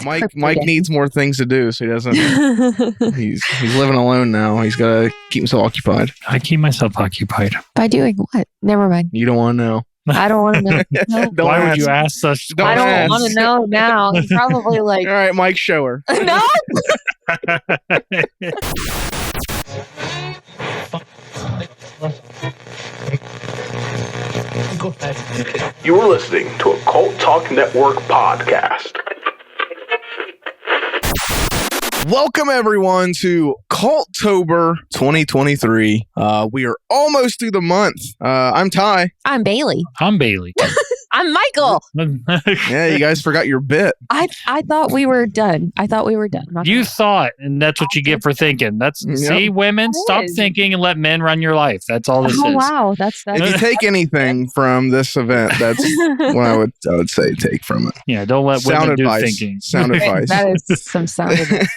Mike needs more things to do, so he doesn't. he's living alone now. He's got to keep himself occupied. I keep myself occupied. By doing what? Never mind. You don't want to know. I don't want to know. No. Why would you ask such questions? I don't want to know now. He's probably like, all right, Mike, show her. No. You are listening to a Cult Talk Network podcast. Welcome, everyone, to Cultober 2023. We are almost through the month. I'm Ty. I'm Bailey. I'm Bailey. I'm Michael. Yeah, you guys forgot your bit. I thought we were done. You thought, and that's what you get for thinking. See, women, stop thinking and let men run your life. That's all this is. Oh, wow. That's If you take anything from this event, that's what I would say take from it. Yeah, don't let women do thinking. Sound advice. That is some sound advice.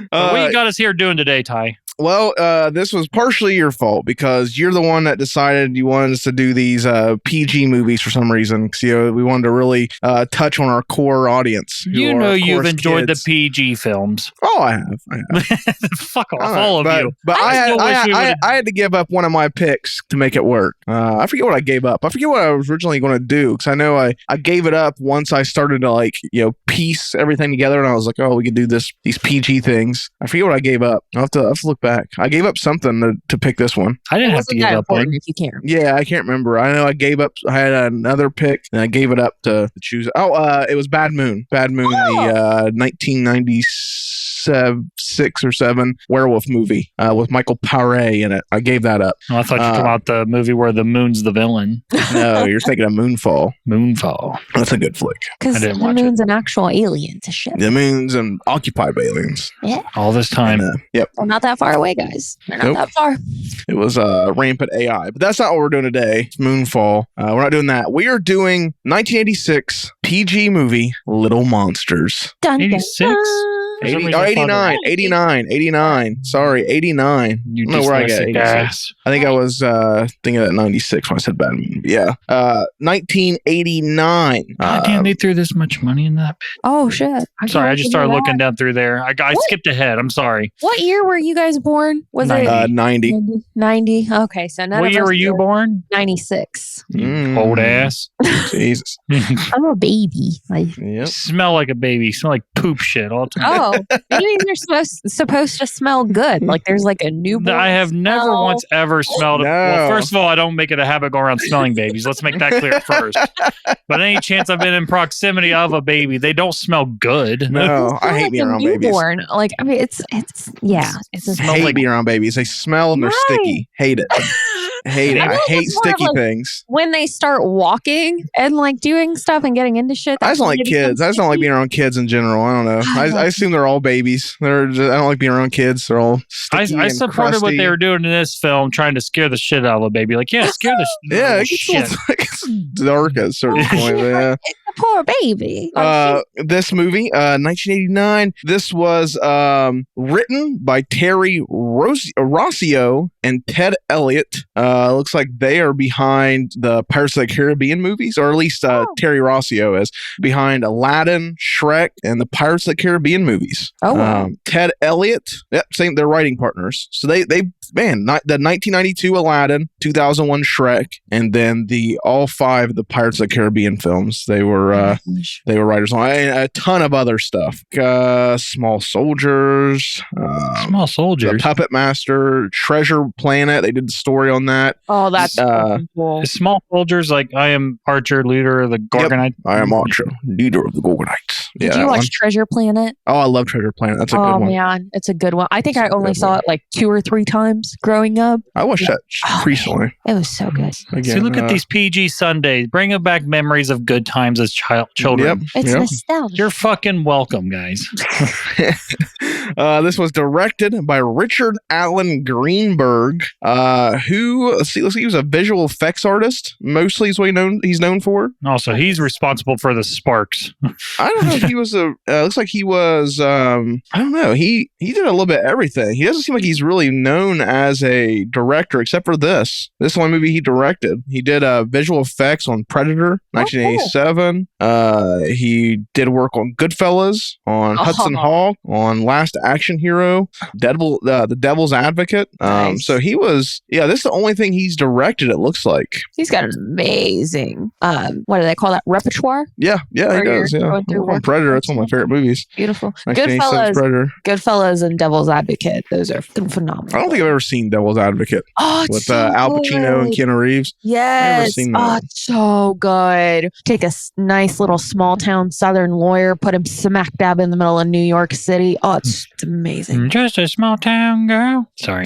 What you got us here doing today, Ty? Well, this was partially your fault because you're the one that decided you wanted us to do these PG movies for some reason. So, we wanted to really touch on our core audience. You know you've enjoyed the PG films. Oh, I have. Fuck off, all of you. But I had to give up one of my picks to make it work. I forget what I gave up. I forget what I was originally going to do because I know I gave it up once I started to piece everything together, and I was like, oh, we could do these PG things. I forget what I gave up. I'll have to look back. I gave up something to pick this one. I didn't have to give up one. If you can't. Yeah, I can't remember. I know I gave up. I had another pick, and I gave it up to choose. It was Bad Moon. Bad Moon, the 1996 or 7 werewolf movie with Michael Paré in it. I gave that up. Oh, I thought you were talking about the movie where the moon's the villain. No, you're thinking of Moonfall. Moonfall. That's a good flick. Because the moon's an actual alien to ship. The moon's occupied by aliens. Yeah. All this time. And, yep. Well, not that far away, guys. They're not that far. It was rampant AI. But that's not what we're doing today. It's Moonfall. We're not doing that. We are doing 1986 PG movie, Little Monsters. Dun, 86? 89. Sorry, 89. You I don't know where I got 86. Ass. I think I was thinking at 96 when I said Bad Moon. Yeah. 1989. God damn, they threw this much money in that. Oh, shit. Sorry, I just started looking down through there. I skipped ahead. I'm sorry. What year were you guys born? Was 90. it 90? 90. Okay, so what year were you born? 96. Old ass. Jesus. I'm a baby. Yep. Smell like a baby. Smell like poop shit all the time. Oh, maybe they're supposed to smell good. Like there's like a newborn. I have never once ever smelled. No. Well, first of all, I don't make it a habit go around smelling babies. Let's make that clear first. But any chance I've been in proximity of a baby, they don't smell good. No, I hate being around newborn. babies. Like I mean, it's yeah. It's I hate being around babies. They smell and they're sticky. Hate it. Hate it. I hate sticky things. When they start walking and like doing stuff and getting into shit. I just don't like kids. I just don't like being around kids in general. I don't know. I assume they're all babies. I don't like being around kids. They're all sticky I supported what they were doing in this film, trying to scare the shit out of a baby. Like, yeah, scare the shit. It gets dark at a certain point. Yeah. Poor baby. This movie, 1989. This was written by Terry Rossio and Ted Elliott. Looks like they are behind the Pirates of the Caribbean movies, or at least Terry Rossio is behind Aladdin, Shrek, and the Pirates of the Caribbean movies. Oh, wow. Ted Elliott, same. They're writing partners. So the 1992 Aladdin, 2001 Shrek, and then all 5 of the Pirates of the Caribbean films. They were writers on a ton of other stuff. Small Soldiers, The Puppet Master, Treasure Planet. They did the story on that. Oh, that's cool. Small Soldiers, like I am Archer, leader of the Gorgonites. Yep, I am Archer, leader of the Gorgonites. Did you watch Treasure Planet? Oh, I love Treasure Planet. That's a good one. Oh man, it's a good one. I think I only saw it like 2 or 3 times growing up. I watched that recently. It was so good. Again, see, look at these PG Sundays, bringing back memories of good times as children. It's nostalgia. You're fucking welcome, guys. This was directed by Richard Allen Greenberg, who let's see, he was a visual effects artist. Mostly is what he's known for. Also, he's responsible for the sparks. I don't know if he was looks like he was. I don't know. He did a little bit of everything. He doesn't seem like he's really known as a director, except for this one movie he directed. He did visual effects on Predator, 1987. He did work on Goodfellas, on Hudson Hawk, on Last Action Hero, The Devil's Advocate. Nice. So he was. Yeah, this is the only thing he's directed. It looks like. He's got an amazing, what do they call that? Repertoire? Yeah, he does. Yeah, on Predator. It's one of my favorite movies. Beautiful. 1987 Predator. Goodfellas and Devil's Advocate. Those are phenomenal. I don't think I've ever seen Devil's Advocate with so Al Pacino and Keanu Reeves. Yes. Seen that. It's so good. Take a nice little small town Southern lawyer, put him smack dab in the middle of New York City. Oh, it's amazing. Just a small town girl. Sorry.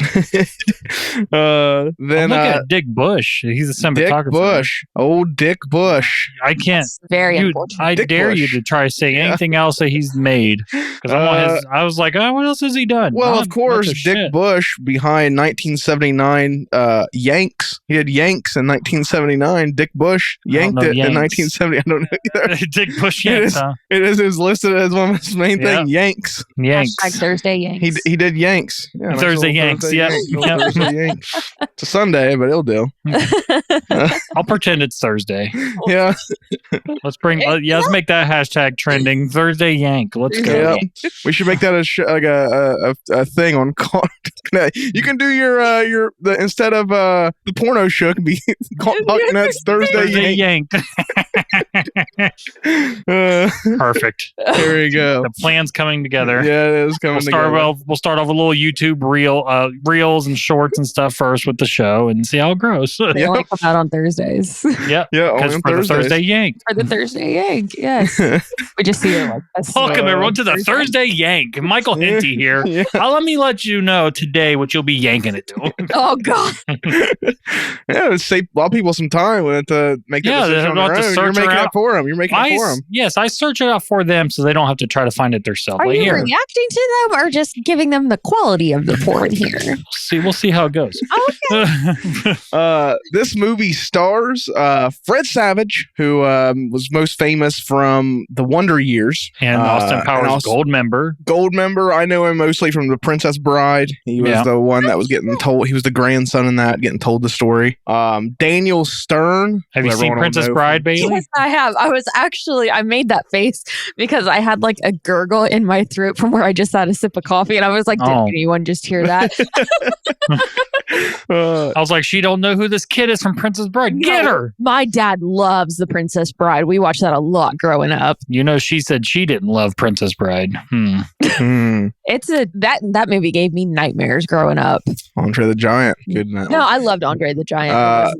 Then look at Dick Bush. He's a cinematographer. Dick Bush. Old Dick Bush. I can't. It's very unfortunate. I Dick dare Bush. you to try to say anything else that he's made. Because I was like, oh, what else has he done? Well, Not of course, much of Dick shit. Bush behind 1979 Yanks. He had Yanks in 1979. Dick Bush yanked know it in Yanks. 1970. I don't know either. Dick Bush Yanks, huh? It is listed as one of his main things. Yanks. Yanks. Hashtag Thursday Yanks. He did Yanks. Yeah, nice Thursday little Yanks, Thursday yep. Yanks, little Yep. Thursday Yanks. It's a Sunday, but it'll do. I'll pretend it's Thursday. Yeah. Let's make that hashtag trending. Thursday Yank. Let's go. Yeah. We should make that a thing on. You can do your instead of the porno show, it can be Talking Nuts Thursday Yank. Perfect. There you go. The plan's coming together. Yeah, it is coming together. We'll start off a little YouTube reels and shorts and stuff first with the show and see how it grows. They only come out on Thursdays. Yep. Yeah, only Because on for the Thursdays. Thursday Yank. For the Thursday Yank, yes. We just see it like this. Welcome everyone to the Thursday Yank. Michael Hinty here. Yeah. Let me let you know today what you'll be yanking it to. Oh, God. Yeah, it saved a lot of people some time to make that decision on don't their have to own. search You're making around. it for them. You're making it for them. Yes, I search it out for them so they don't have to try to find it themselves. Are Like, you here. reacting to them or just giving them the quality of the porn here? We'll see how it goes. This movie stars Fred Savage, who was most famous from The Wonder Years. And Austin Powers Gold member. Gold member. I know him mostly from The Princess Bride. He was the one that was getting told. He was the grandson in that, getting told the story. Daniel Stern. Have you seen Princess Bride, Bailey? Yes, I have. I made that face because I had like a gurgle in my throat from where I just had a sip of coffee. And I was like, did anyone just hear that? I was like, she don't know who this kid is from Princess Bride. Get her. My dad loves The Princess Bride. We watched that a lot growing up. You know, she said she didn't love Princess Bride. It's that movie gave me nightmares growing up. Andre the Giant. Good in that No, one. I loved Andre the Giant.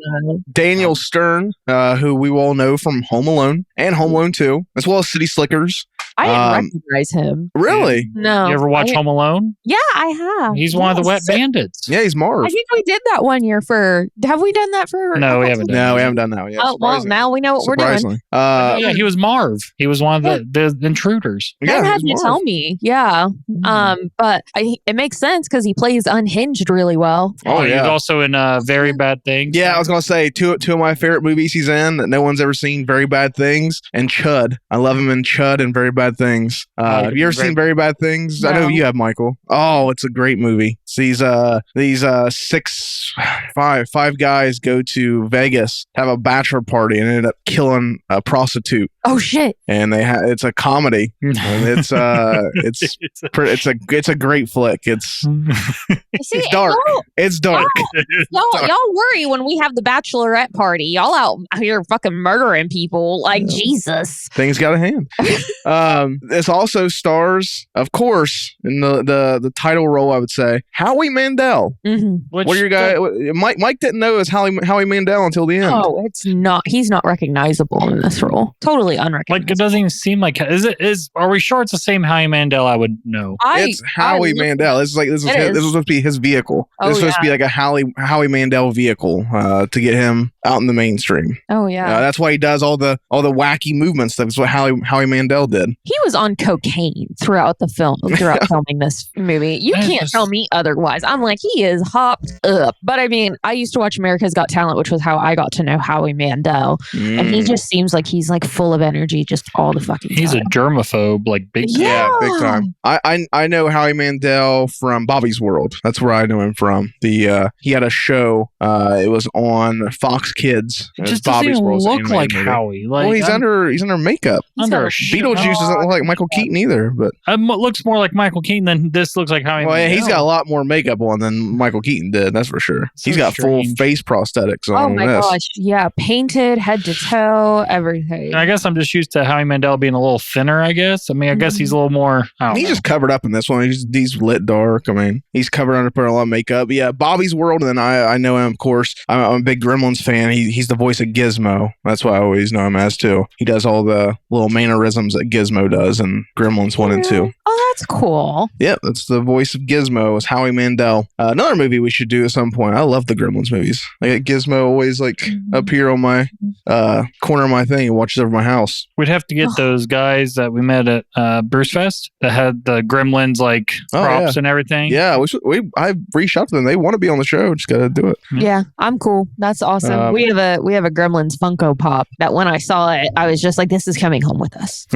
Daniel Stern, who we all know from Home Alone and Home Alone 2, as well as City Slickers. I didn't recognize him. Really? No. You ever watch Home Alone? Yeah, I have. He's one of the Wet Bandits. Yeah, he's Marv. I think we did that one year for. Have we done that for? No, we haven't done No, that. we haven't done that yet. Oh, well, now we know what we're doing. Surprisingly. Yeah, he was Marv. He was one of the intruders. Dan had he's to Marv. tell me. Yeah. But it makes sense because he plays unhinged really well. Oh, He yeah. was also in Very Bad Things. Yeah, I was gonna say two of my favorite movies he's in that no one's ever seen, Very Bad Things and Chud. I love him in Chud and Very Bad Things. Have you ever seen Very Bad Things? No. I know you have, Michael. Oh, it's a great movie. It's these five guys go to Vegas, have a bachelor party, and ended up killing a prostitute. Oh shit! And it's a comedy. And it's a great flick. It's dark. It's dark. Y'all worry when we have the bachelorette party. Y'all out here fucking murdering people like Jesus. Things got a hand. This also stars, of course, in the title role, I would say, Howie Mandel. Mm-hmm. What are your guys? Mike didn't know it was Howie Mandel until the end. Oh, it's not. He's not recognizable in this role. Totally unrecognizable. Like, it doesn't even seem like. Are we sure it's the same Howie Mandel I would know? It's Howie Mandel. This was supposed to be his vehicle. This was supposed to be like a Howie Mandel vehicle to get him out in the mainstream. Oh yeah. That's why he does all the wacky movements. That's what Howie Mandel did. he was on cocaine throughout filming this movie. You can't tell me otherwise. I'm like, he is hopped up. But I mean, I used to watch America's Got Talent, which was how I got to know Howie Mandel. And he just seems like he's like full of energy just all the fucking time. He's a germaphobe, like big time. Yeah, big time. I know Howie Mandel from Bobby's World. That's where I know him from. He had a show. It was on Fox Kids. It just Bobby's doesn't World's look like movie. Howie. Like, Well, he's under makeup. Under a Beetlejuice doesn't look like Michael Keaton either, but it looks more like Michael Keaton than this looks like Howie. well, yeah, Mandel. he's got a lot more makeup on than Michael Keaton did. That's for sure. He's got full face prosthetics on. Oh my gosh, yeah, painted head to toe, everything. And I guess I'm just used to Howie Mandel being a little thinner. I guess. I mean, I guess he's a little more. He's just covered up in this one. He's lit dark. I mean, he's covered under a lot of makeup. But yeah, Bobby's World, and then I know him, of course. I'm a big Gremlins fan. He's the voice of Gizmo. That's what I always know him as too. He does all the little mannerisms that Gizmo does in Gremlins 1 and 2. Oh, that's cool. Yep, that's the voice of Gizmo. Is Howie Mandel. Another movie we should do at some point. I love the Gremlins movies. I get Gizmo always like up here on my corner of my thing and watches over my house. We'd have to get those guys that we met at Bruce Fest that had the Gremlins like props and everything. Yeah, I reached out to them. They want to be on the show. Just gotta do it. Yeah, I'm cool. That's awesome. We have a Gremlins Funko Pop that when I saw it, I was just like, this is coming home with us.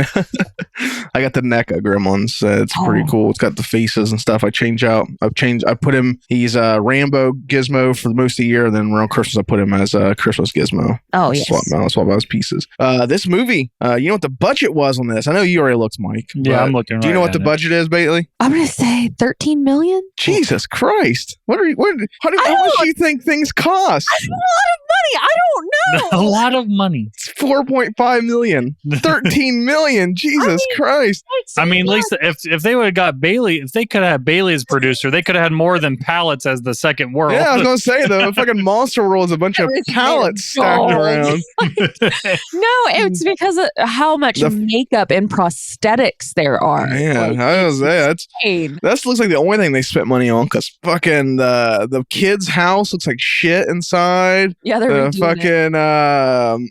I got the NECA Gremlins. It's pretty cool. It's got the faces and stuff. I put him. He's Rambo Gizmo for most of the year. Then around Christmas, I put him as a Christmas Gizmo. Oh yes. Swap out his pieces. This movie. You know what the budget was on this? I know you already looked, Mike. Yeah, I'm looking. Do you know what the budget is, Bailey? I'm gonna say 13 million. Jesus Christ! How much do you think things cost? That's a lot of money. I don't know. A lot of money. It's 4.5 million. 13 million. Jesus Christ! I mean, Lisa, if they would have got Bailey, if they could have had Bailey as producer, they could have had more than pallets as the second world. Yeah, I was gonna say the fucking Monster World is a bunch of pallets stacked around. No, it's because of how much makeup and prosthetics there are. Yeah, I was there. That looks like the only thing they spent money on because fucking the kid's house looks like shit inside. Yeah, they're fucking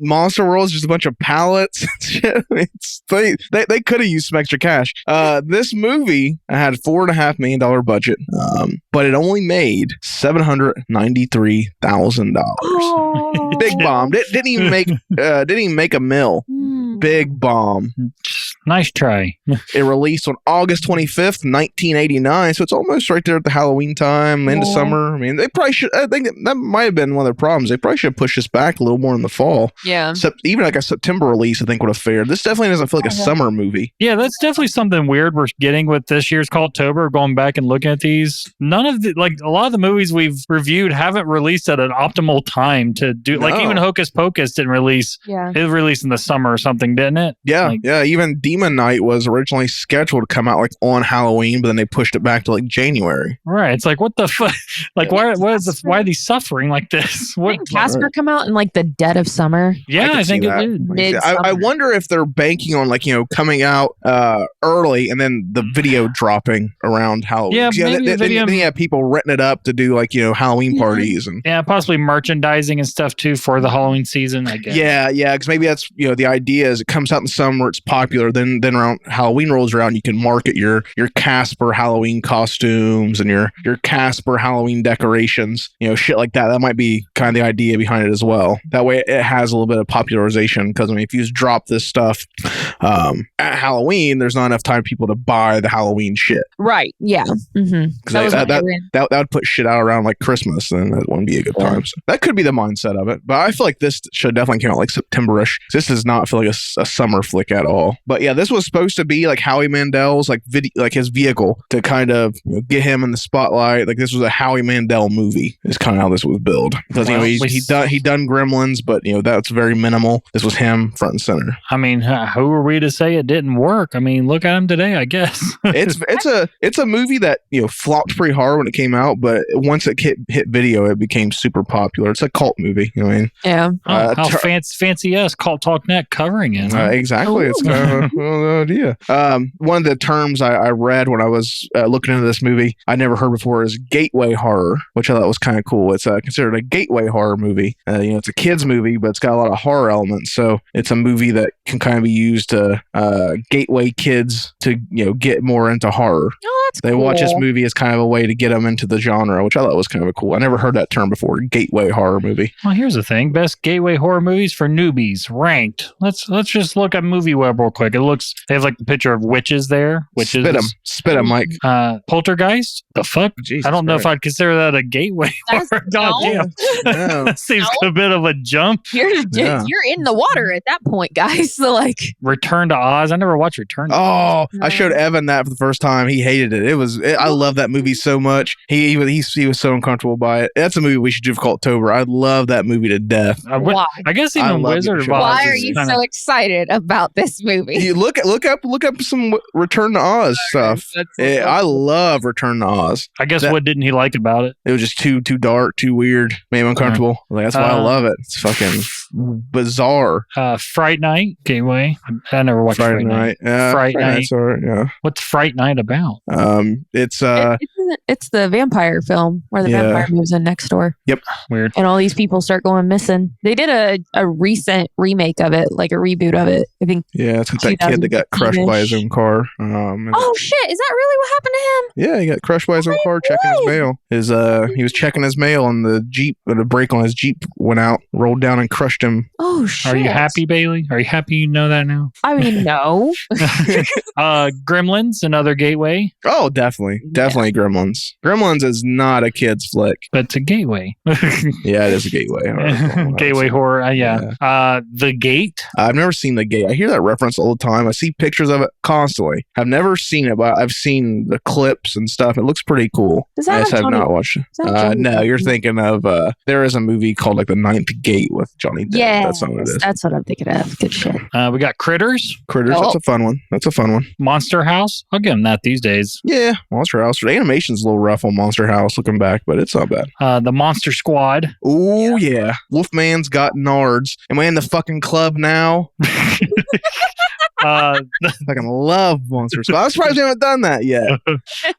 Monster World is just a bunch of pallets and shit. They could have used some extra cash. This movie had $4.5 million budget, but it only made $793,000. Oh. Big bomb. Didn't even make a mill. Big bomb. Nice try. It released on August 25th, 1989. So it's almost right there at the Halloween time, into summer. I mean, they probably should. I think that might have been one of their problems. They probably should have pushed this back a little more in the fall. Yeah. Even like a September release, I think would have fared. This definitely doesn't feel like a summer movie. Yeah, that's definitely something weird we're getting with this year's Cultober. Going back and looking at these, none of a lot of the movies we've reviewed haven't released at an optimal time to do. Like even Hocus Pocus didn't release. Yeah. It released in the summer or something, didn't it? Yeah, even Demon Night was originally scheduled to come out like on Halloween, but then they pushed it back to like January. Right. It's like, what the fuck? Like, why are they suffering like this? Didn't Casper come out in like the dead of summer? Yeah, I think it did. I wonder if they're banking on coming out early and then the video dropping around Halloween. Yeah, then you have people renting it up to do Halloween parties and possibly merchandising and stuff too for the Halloween season, I guess. Yeah, because maybe that's the idea is it comes out in the summer, it's popular, then around Halloween rolls around, you can market your Casper Halloween costumes and your Casper Halloween decorations, shit like that. That might be kind of the idea behind it as well. That way it has a little bit of popularization because if you just drop this stuff at Halloween, there's not enough time for people to buy the Halloween shit. Right. Yeah. Mm-hmm. That would put shit out around like Christmas, then that wouldn't be a good time. So that could be the mindset of it. But I feel like this should definitely come out like September-ish. This does not feel like a summer flick at all. But yeah, this was supposed to be like Howie Mandel's his vehicle to kind of get him in the spotlight. Like this was a Howie Mandel movie is kind of how this was billed. Because he done Gremlins, but that's very minimal. This was him front and center. I mean, who are we to say it didn't work? I mean, look at him today, I guess. it's a movie that flopped pretty hard when it came out, but once it hit video, it became super popular. It's a cult movie. Yeah. How fancy us Cult Talk Net covering it. Exactly. It's kind of well idea. One of the terms I read when I was looking into this movie I never heard before is gateway horror, which I thought was kind of cool. It's considered a gateway horror movie. It's a kids movie, but it's got a lot of horror elements. So it's a movie that can kind of be used to gateway kids to get more into horror. Oh, that's They cool. watch this movie as kind of a way to get them into the genre, which I thought was kind of cool. I never heard that term before, gateway horror movie. Well, here's the thing: best gateway horror movies for newbies ranked. Let's just look at MovieWeb real quick. They have like the picture of witches there. Witches. Spit 'em, Mike. Poltergeist. The fuck? Jesus I don't know if Christ. I'd consider that a gateway That's- horror. God damn. No. That seems a bit of a jump. You're Yeah. in the water at that point, guys. So like, Return to Oz. I never watched Return to Oz. Oh, I showed Evan that for the first time. He hated it. I love that movie so much. He was so uncomfortable by it. That's a movie we should do for Cultober. I love that movie to death. why? I guess I even love Wizard it. of Oz. Why are is you kinda- so excited about this movie? You look up some Return to Oz stuff. I love Return to Oz. I guess that- what didn't he like about it? It was just too dark, too weird, made me uncomfortable. Like, that's why I love it. It's fucking bizarre. Fright Night Gateway. I never watched Fright Night. Yeah, Fright Night. Night's all right, yeah. What's Fright Night about? It's It's the vampire film where the Yeah. vampire moves in next door Weird. and all these people start going missing. They did a recent remake of it, like a reboot of it. I think. yeah, it's got that kid that got crushed by his own car. Oh shit! Is that really what happened to him? Yeah, he got crushed by his own car checking his mail. He was checking his mail and the Jeep, the brake on his Jeep went out, rolled down and crushed him. Oh shit! Are you happy, Bailey? Are you happy you know that now? I mean, no. Gremlins, another gateway, Oh, definitely Gremlins. Gremlins is not a kid's flick. but it's a gateway. Yeah, it is a gateway. horror. Gateway horror. Yeah. The Gate. I've never seen The Gate. I hear that reference all the time. I see pictures of it constantly. I've never seen it, but I've seen the clips and stuff. It looks pretty cool. Does that I have just have Johnny- not watched it. does that have Johnny No, Depp you're in it? thinking of there is a movie called like The Ninth Gate with Johnny Depp. Yeah, That's not what it is. that's what I'm thinking of. Good shit. We got Critters, Critters, Oh. that's a fun one. Monster House. I'll give them that these days. Yeah, Monster House. The animation's a little rough on Monster House looking back, but it's not bad. The Monster Squad. Oh yeah. Wolfman's got nards. Am I in the fucking club now? I I fucking love Monster Squad. I'm surprised we haven't done that yet.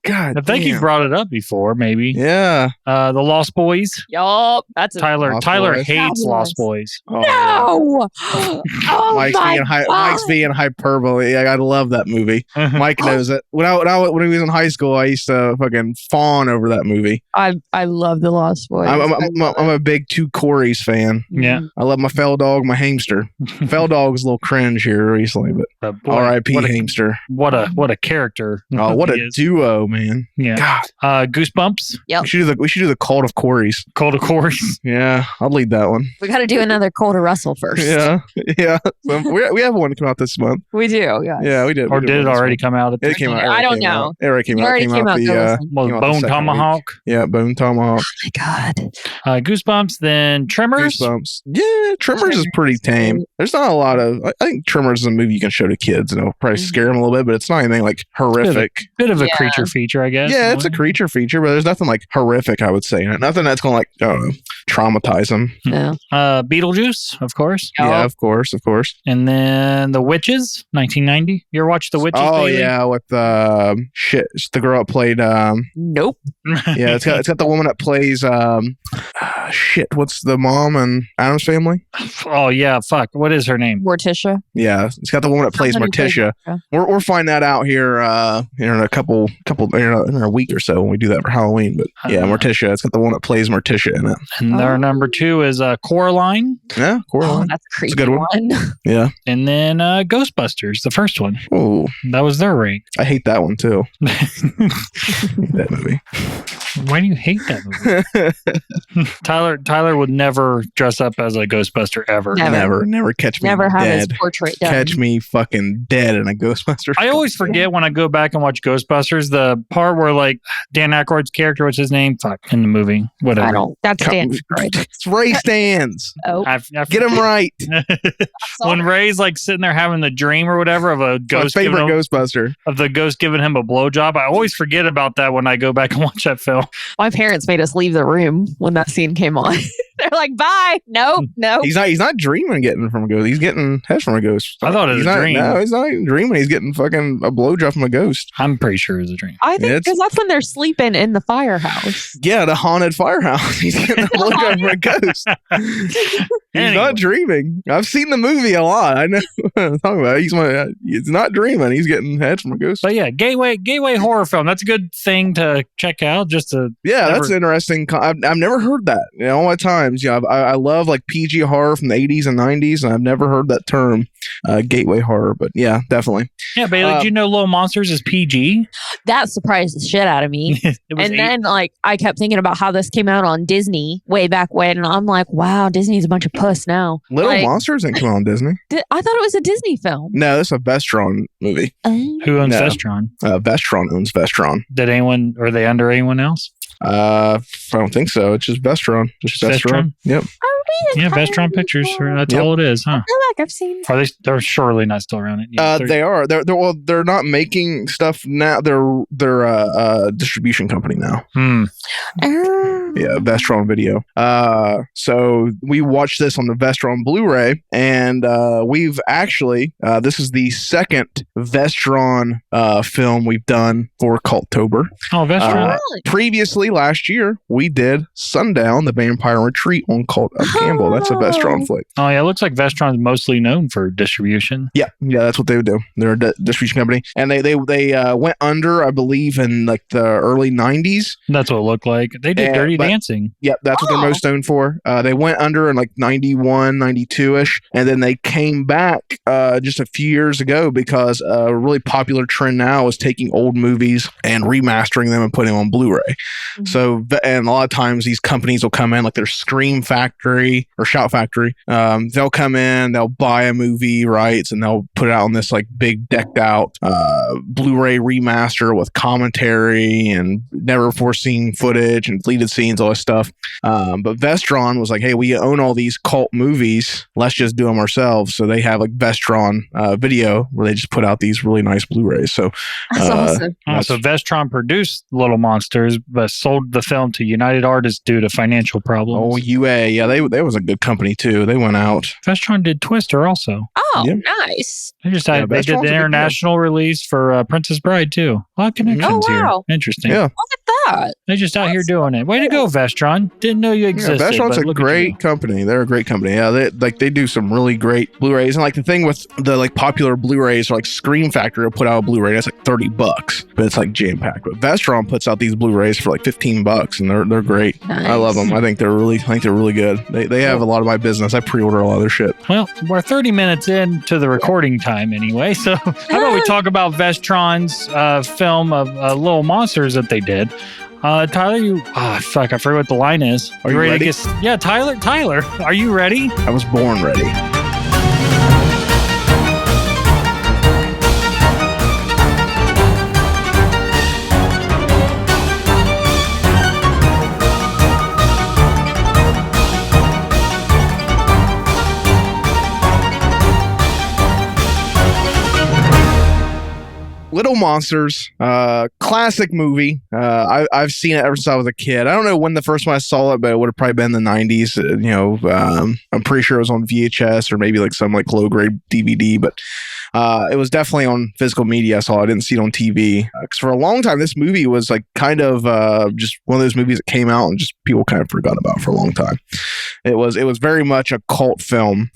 God, think you've damn. brought it up before, maybe. Yeah. The Lost Boys. Yup. That's a Tyler Lost Tyler Boys. hates Fabulous. Lost Boys. Oh, no. Oh Mike's my being God. Mike's being hyperbole. I love that movie. Mike knows it. When he was in high school, I used to fucking fawn over that movie. I love the Lost Boys. I'm a big Two Corys fan. Yeah. I love my fell dog, my hamster. Fell dog's a little cringe here recently, but But boy, R.I.P. What a, hamster. what a character. Oh, what he a is. duo, man! Yeah. God, Goosebumps. we should do the Cult of Corys. Cold of course. Yeah, I'll lead that one. We got to do another Colder Russell first. Yeah. So we have one come out this month. We do. Yeah. Yeah, we did. Or we did it one this already month. come out? At It came out. I It don't came know. out. It already came It out. already came out. The, Go listen. Well, came out the Bone second Tomahawk. week. Yeah, Bone Tomahawk. Oh my God. Goosebumps. Then Tremors. Goosebumps. Yeah, Tremors is pretty tame. There's not a lot of. I think Tremors is a movie you can show to kids and it'll probably scare them a little bit, but it's not anything like horrific. Bit of a Yeah. creature feature, I guess. Yeah, it's a creature feature, but there's nothing like horrific, I would say. in it. Nothing that's going to like, I don't know, traumatize them. No. Beetlejuice, of course. Yeah, of course. And then The Witches, 1990. You ever watched The Witches? Oh Bailey? yeah, with it's the girl that played Nope. yeah, it's got the woman that plays what's the mom and Addams Family? Oh yeah, fuck. What is her name? Morticia. Yeah, it's got the woman that plays Somebody played Morticia. Morticia. We'll find that out here in a couple in a week or so when we do that for Halloween. But yeah, Morticia. It's got the one that plays Morticia in it. And their Oh. number 2 is Coraline. Yeah, Oh, Coraline. that's a creepy a good one. Yeah. And then Ghostbusters, the first one. Oh, That was their rank. I hate that one too. That movie. Why do you hate that movie? Tyler would never dress up as a Ghostbuster ever. Never. Never catch me Never have his dead. portrait done. Catch me fucking dead in a Ghostbusters. I always forget when I go back and watch Ghostbusters, the part where like Dan Aykroyd's character, what's his name? Fuck, in the movie. Whatever. I don't. That's Dan. Aykroyd. It's Ray Stans. Oh, I Get him right. When Ray's like sitting there having the dream or whatever of a My ghost favorite giving him, Ghostbuster. of the ghost giving him a blowjob, I always forget about that when I go back and watch that film. my parents made us leave the room when that scene came on. They're like, bye. No. He's not dreaming getting from a ghost. He's getting head from a ghost. I thought it was a dream. No, he's not even dreaming. He's getting fucking a blowjob from a ghost. I'm pretty sure it's a dream. I think because that's when they're sleeping in the firehouse. Yeah, the haunted firehouse. He's getting a blowjob from a ghost. He's not dreaming. I've seen the movie a lot. I know what I'm talking about. He's not dreaming. He's getting head from a ghost. But yeah, gateway horror film. That's a good thing to check out. That's interesting. I've never heard that. All my times, I love like PG horror from the 80s and 90s, and I've never heard that term, gateway horror. But yeah, definitely. Yeah, Bailey, do you know Little Monsters is PG? That surprised the shit out of me. Then like I kept thinking about how this came out on Disney way back when, and I'm like, wow, Disney's a bunch of puss now. Little Monsters didn't come out on Disney. I thought it was a Disney film. No, this is a Vestron movie. Who owns Vestron? Vestron owns Vestron. Are they under anyone else? I don't think so. It's just Vestron. Just Vestron. Yep. Yeah, Vestron Pictures. That's all it is, huh? I feel like I've seen. They're surely not still around it. Yeah, they are. They're not making stuff now. They're a distribution company now. Yeah, Vestron Video. So we watched this on the Vestron Blu-ray, and we've actually this is the second Vestron film we've done for Cultober. Oh, Vestron. Previously, last year, we did Sundown, the Vampire Retreat on Cult of Campbell. That's a Vestron flick. Oh, yeah. It looks like Vestron's mostly known for distribution. Yeah, that's what they would do. They're a distribution company. And they went under, I believe, in like the early 90s. That's what it looked like. They did Dirty Dancing. Yep, that's what they're most known for. They went under in like 91, 92-ish. And then they came back just a few years ago because a really popular trend now is taking old movies and remastering them and putting them on Blu-ray. Mm-hmm. So, and a lot of times these companies will come in, like their Scream Factory or Shout Factory. They'll come in, they'll buy a movie rights, and they'll put it out on this like big decked out Blu-ray remaster with commentary and never before seen footage and deleted scenes, all this stuff. But Vestron was like, hey, we own all these cult movies. Let's just do them ourselves. So they have like Vestron Video where they just put out these really nice Blu-rays. So that's awesome. So Vestron produced Little Monsters, but sold the film to United Artists due to financial problems. Oh, UA. Yeah, they was a good company too. They went out. Vestron did Twister also. Oh, nice. They did the international release for Princess Bride too. A lot of connections here. Interesting. Yeah. Look at that. They're just out here doing it. Way to go, Vestron. Didn't know you existed. Yeah, Vestron's a great company. They're a great company. Yeah, they do some really great Blu-rays. And like the thing with the like popular Blu-rays, or like Scream Factory will put out a Blu-ray that's like $30, but it's like jam-packed. But Vestron puts out these Blu-rays for like $15, and they're great. Nice. I love them. I think they're really good. They have a lot of my business. I pre-order a lot of their shit. Well, we're 30 minutes into the recording time anyway, so how about we talk about Vestron's film of Little Monsters that they did. Tyler, I forget what the line is. Are you ready? Yeah, Tyler, are you ready? I was born ready. Little Monsters, classic movie. I've seen it ever since I was a kid. I don't know when the first one I saw it, but it would have probably been in the 90s. I'm pretty sure it was on VHS or maybe like some like low grade DVD, but it was definitely on physical media. I didn't see it on TV. Because for a long time, this movie was like kind of just one of those movies that came out and just people kind of forgot about for a long time. It was very much a cult film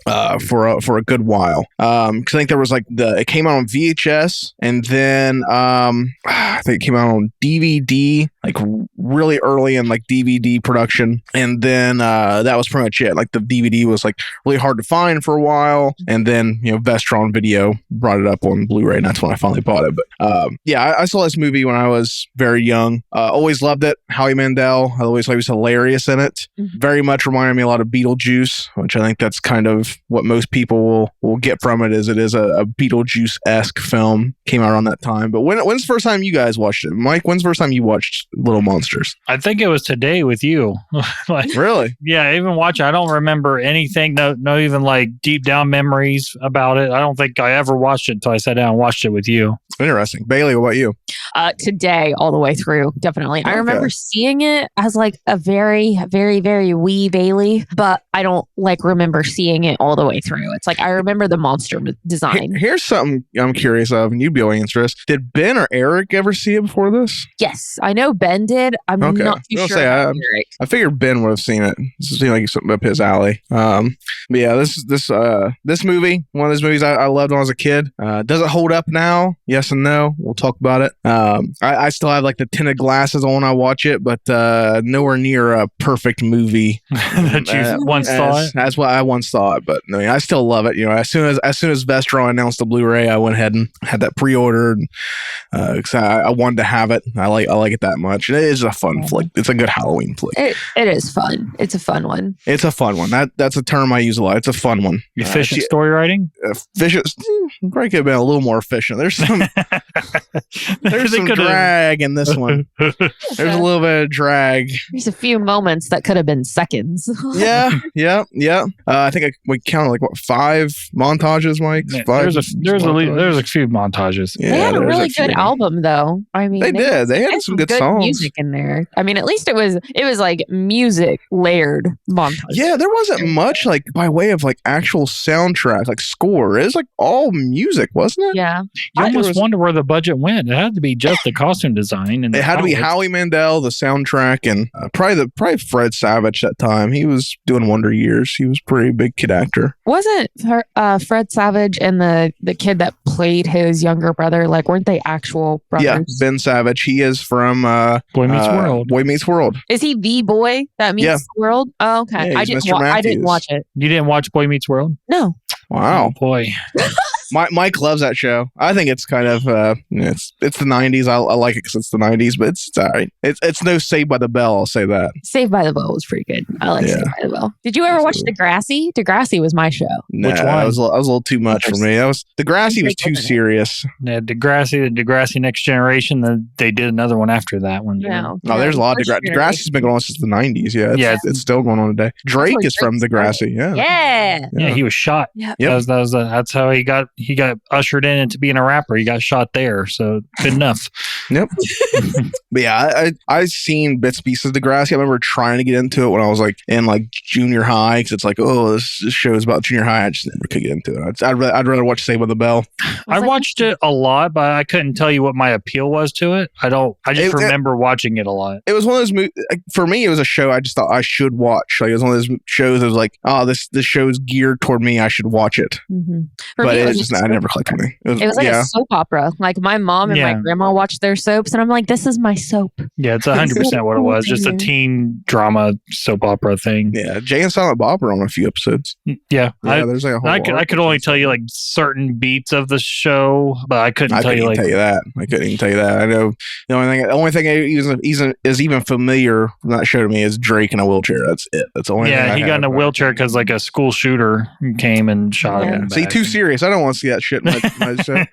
for a good while. Because I think there was like it came out on VHS, and then I think it came out on DVD like really early in like DVD production, and then that was pretty much it. Like the DVD was like really hard to find for a while, and then Vestron Video brought it up on Blu-ray, and that's when I finally bought it. But I saw this movie when I was very young. Always loved it. Howie Mandel, I always thought he was hilarious in it. Mm-hmm. Very much reminded me a lot of Beetlejuice, which I think that's kind of what most people will get from it. Is a Beetlejuice-esque film. Came out around that time. But when's the first time you guys watched it? Mike, when's the first time you watched Little Monsters? I think it was today with you. Like, really? Yeah, I even watch it. I don't remember anything. No, even like deep down memories about it. I don't think I ever watched it until I sat down and watched it with you. Interesting. Bailey, what about you? Today, all the way through, definitely. Okay. I remember seeing it as like a very, very, very wee Bailey, but I don't like remember seeing it all the way through. It's like I remember the monster design. Here's something I'm curious of, and you'd be able to answer this. Did Ben or Eric ever see it before this? Yes, I know Ben did. I'm not too sure about Eric. I figured Ben would have seen it. This seemed like something up his alley. But yeah, this movie, one of those movies I loved when I was a kid. Does it hold up now? Yes and no. We'll talk about it. I still have like the tinted glasses on when I watch it, but nowhere near a perfect movie that you once thought. That's what I once thought, but I mean, I still love it. As soon as Vestron announced the Blu-ray, I went ahead and had that pre-ordered because I wanted to have it. I like it that much. It is a fun flick. It's a good Halloween flick. It is fun. It's a fun one. It's a fun one. That's a term I use a lot. It's a fun one. Efficient story writing? Efficient. Probably could have been a little more efficient. There's some drag in this one. There's a little bit of drag. There's a few moments that could have been seconds. Yeah. I think we counted like 5 montages, Mike. Yeah, 5 there's a few montages. Yeah, they had a really good album, though. I mean, they did. They had some good songs. Music in there. I mean, at least it was like music layered montage. Yeah, there wasn't much like by way of like actual soundtrack, like score. It was like all music, wasn't it? Yeah. You almost wonder where the budget went. It had to be just the costume design, and it had to be Howie Mandel, the soundtrack, and probably Fred Savage that time. He was doing Wonder Years. He was a pretty big kid actor. Wasn't Fred Savage and the kid that played his younger brother, like, weren't they actual brothers? Yeah, Ben Savage. He is from Boy Meets World. Boy Meets World. Is he the boy that meets the world? Oh, okay. Yeah, I didn't watch it. You didn't watch Boy Meets World? No. Wow. Oh, boy. Mike loves that show. I think it's kind of it's the 90s. I like it because it's the 90s, but it's all right. It's no Saved by the Bell. I'll say that. Saved by the Bell was pretty good. I like Saved by the Bell. Did you ever watch Degrassi? Degrassi was my show. Nah, Which one? That was a little too much for me. Degrassi was too serious. Yeah, Degrassi Next Generation. Then they did another one after that one. No, there's a lot of Degrassi. Degrassi's been going on since the 90s. Yeah, it's still going on today. Drake is from Degrassi. Yeah, he was shot. Yep. That's how he got ushered in into being a rapper. He got shot there, so good enough. Yep. But yeah, I've seen bits and pieces of Degrassi. I remember trying to get into it when I was like in like junior high because it's like, oh, this show is about junior high. I just never could get into it. I'd rather watch Saved by the Bell. I watched it a lot, but I couldn't tell you what my appeal was to it. I just remember watching it a lot. It was one of those movies. For me, it was a show I just thought I should watch. Like, it was one of those shows that was like, oh, this show is geared toward me. I should watch it. Mm-hmm. But it just I never clicked with me. It was like a soap opera. Like my mom and my grandma watched their soaps, and I'm like, this is my soap. Yeah, it's 100% what it was. Just a teen drama soap opera thing. Yeah, Jay and Silent Bob were on a few episodes. Yeah, there's like a whole. I could only tell you like certain beats of the show, but I couldn't tell you like. I couldn't even tell you that. I know the only thing is even familiar from that show to me is Drake in a wheelchair. That's it. That's the only. Yeah, he got in a wheelchair because like a school shooter came and shot him. See, too serious. I don't want to see that shit in my show.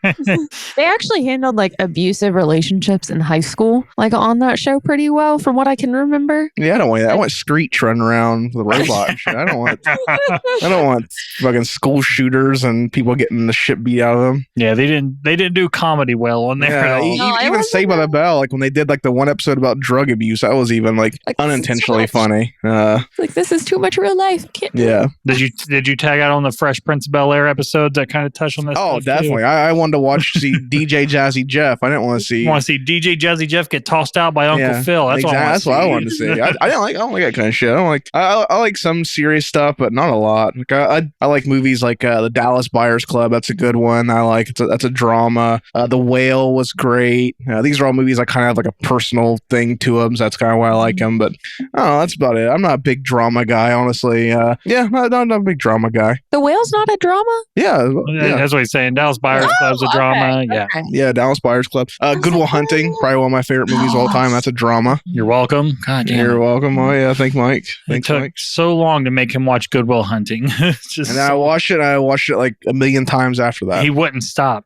They actually handled like abusive relationships in high school, like on that show, pretty well, from what I can remember. Yeah, I don't want that. I want Screech running around with a robot and shit. I don't want fucking school shooters and people getting the shit beat out of them. Yeah, they didn't do comedy well on there at all. Even Saved by the Bell, like when they did like the one episode about drug abuse, that was even like unintentionally funny. Like, this is too much real life. Yeah. Did you tag out on the Fresh Prince of Bel-Air episodes that kind of touch on this? Oh, definitely. I wanted to see DJ Jazzy Jeff. I didn't want to see. You want to see DJ Jazzy Jeff get tossed out by Uncle Phil? That's what I wanted to see. I don't like that kind of shit. I like some serious stuff, but not a lot. Like I like movies like the Dallas Buyers Club. That's a good one. I like that's a drama. The Whale was great. These are all movies I kind of have like a personal thing to them, so that's kind of why I like them. But that's about it. I'm not a big drama guy, honestly. Not a big drama guy. The Whale's not not a drama? Yeah. That's what he's saying. Dallas Buyers Club's a drama. Okay, Yeah. okay. Yeah, Dallas Buyers Club. Good Will Hunting, probably one of my favorite movies of all time. That's a drama. You're welcome. God damn. You're welcome. Oh yeah, thank Mike. It Thanks, took Mike. so long to make him watch Good Will Hunting. It's just And then I watched it like a million times after that. he wouldn't stop.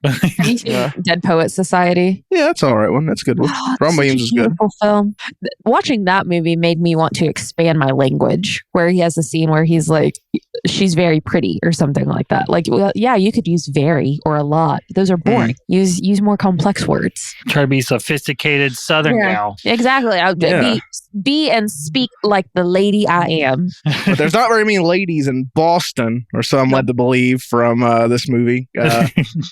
Yeah. Dead Poet Society. Yeah, that's all right one. That's a good one. Ron Williams is good. Beautiful film. Watching that movie made me want to expand my language. Where he has a scene where he's like, "She's very pretty" or something like that. Like, well, yeah, you could use "very" or "a lot." Those are boring. Use more complex words. Try to be sophisticated Southern gal. Exactly. I would be and speak like the lady I am. But there's not very many ladies in Boston, or so I'm led to believe from this movie.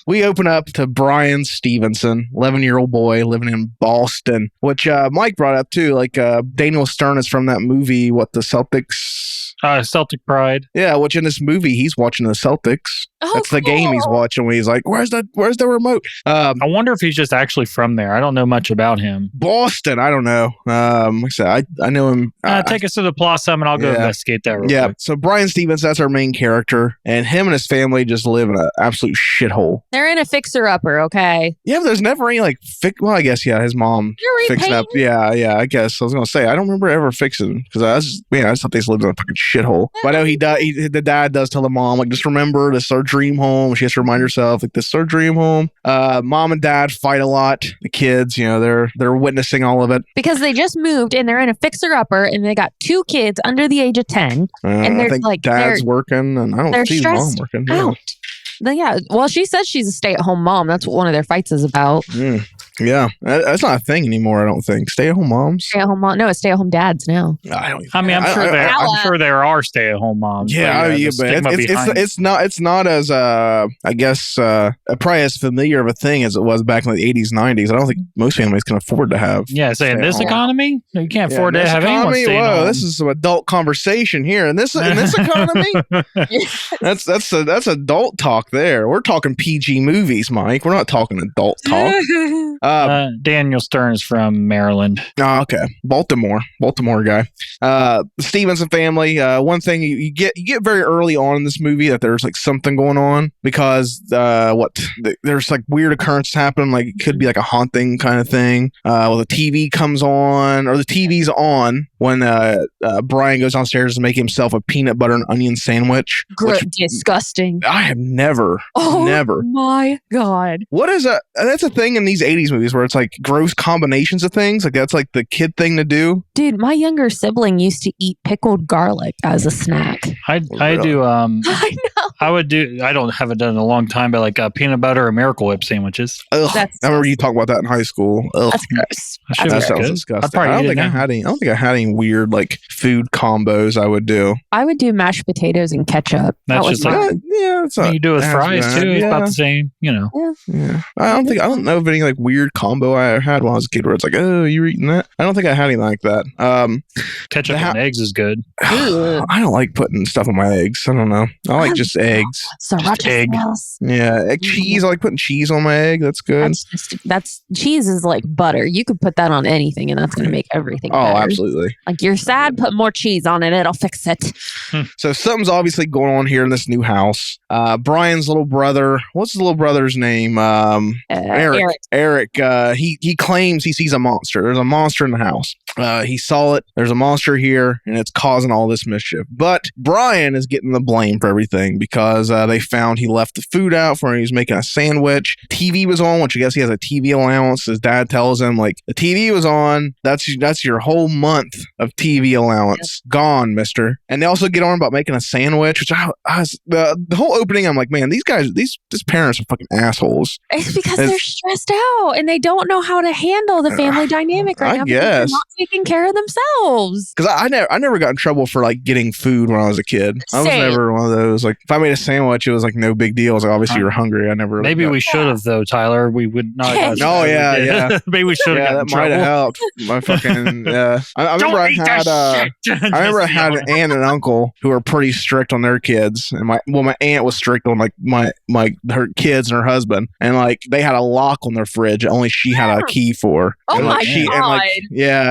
We open up to Brian Stevenson, 11-year-old boy living in Boston, which Mike brought up too. Like Daniel Stern is from that movie, the Celtics? Celtic Pride. Yeah, which in this movie he's watching the Celtics. Oh, That's the game he's watching. When he's like, "Where's the remote?" I wonder if he's just actually from there. I don't know much about him. Boston. I don't know. Like I said, I know him. Take us to the plot some, and I'll go investigate that. Real quick. So Brian Stevens, that's our main character, and him and his family just live in an absolute shithole. They're in a fixer-upper, okay? Yeah, but there's never any well, I guess his mom fixed up. Yeah, I guess I was gonna say I don't remember ever fixing because I just thought they lived in a fucking shithole. But I know the dad does tell the mom, like, just remember this is our dream home. She has to remind herself, like, this is our dream home. Mom and dad fight a lot. The kids, they're witnessing all of it Because they just moved and they're in a fixer-upper and they got 2 kids under the age of 10. And I think dad's working, and I don't see mom working. Out. Yeah, well, she says she's a stay-at-home mom. That's what one of their fights is about. Yeah, that's not a thing anymore. I don't think stay-at-home moms. Stay-at-home mom. No, it's stay-at-home dads now. I'm sure there are stay-at-home moms. Yeah, but it's not as I guess probably as familiar of a thing as it was back in the 80s, 90s. I don't think most families can afford to have. Yeah, say in this economy, you can't afford to have anyone stay home. This is some adult conversation here in this economy. That's adult talk. There, we're talking PG movies, Mike. We're not talking adult talk. Daniel Stern is from Maryland. Oh, okay. Baltimore guy. Stevenson family. One thing you get very early on in this movie that there's like something going on because there's like weird occurrences happen. Like it could be like a haunting kind of thing. The TV comes on, or the TV's on when Brian goes downstairs to make himself a peanut butter and onion sandwich. Disgusting. I have never. My God. What is that? That's a thing in these 80s movies where it's like gross combinations of things. Like that's like the kid thing to do. Dude, my younger sibling used to eat pickled garlic as a snack. I do. I know. I would do. I haven't done it in a long time, but like peanut butter or Miracle Whip sandwiches. Ugh, I remember you talking about that in high school. Ugh. That's gross. That sounds disgusting. I don't think I had any weird like food combos I would do. I would do mashed potatoes and ketchup. That's just like you do with fries too. It's about the same, Yeah. I don't know of any like weird combo I had when I was a kid where it's like, oh, you're eating that. I don't think I had anything like that. Ketchup and eggs is good. I don't like putting stuff on my eggs. I don't know. I like just eggs. Egg. Yeah, cheese. I like putting cheese on my egg. That's good. That's cheese is like butter. You could put that on anything, and that's going to make everything better. Absolutely. Like you're sad, put more cheese on it. It'll fix it. So something's obviously going on here in this new house. Brian's little brother. What's his little brother's name? Eric. He claims he sees a monster. There's a monster in the house. He saw it. There's a monster here, and it's causing all this mischief. But Brian is getting the blame for everything because they found he left the food out for when he was making a sandwich. TV was on, which I guess he has a TV allowance. His dad tells him, like, the TV was on. That's your whole month of TV allowance. Gone, mister. And they also get on about making a sandwich, which the whole opening, I'm like, man, these parents are fucking assholes. It's because they're stressed out and they don't know how to handle the family dynamic right now. Guess. They're not taking care of themselves. Because I never got in trouble for like getting food when I was a kid. I was never one of those. Like if I made a sandwich, it was like no big deal. It was like, obviously you're hungry. I never. Maybe we should have though, Tyler. We would not. Oh yeah. Maybe we should have. Yeah, that might have helped. My fucking yeah. I remember I had an aunt and uncle who were pretty strict on their kids, and my aunt was strict on like her kids and her husband, and like they had a lock on their fridge. Only she had a key for. Oh my God.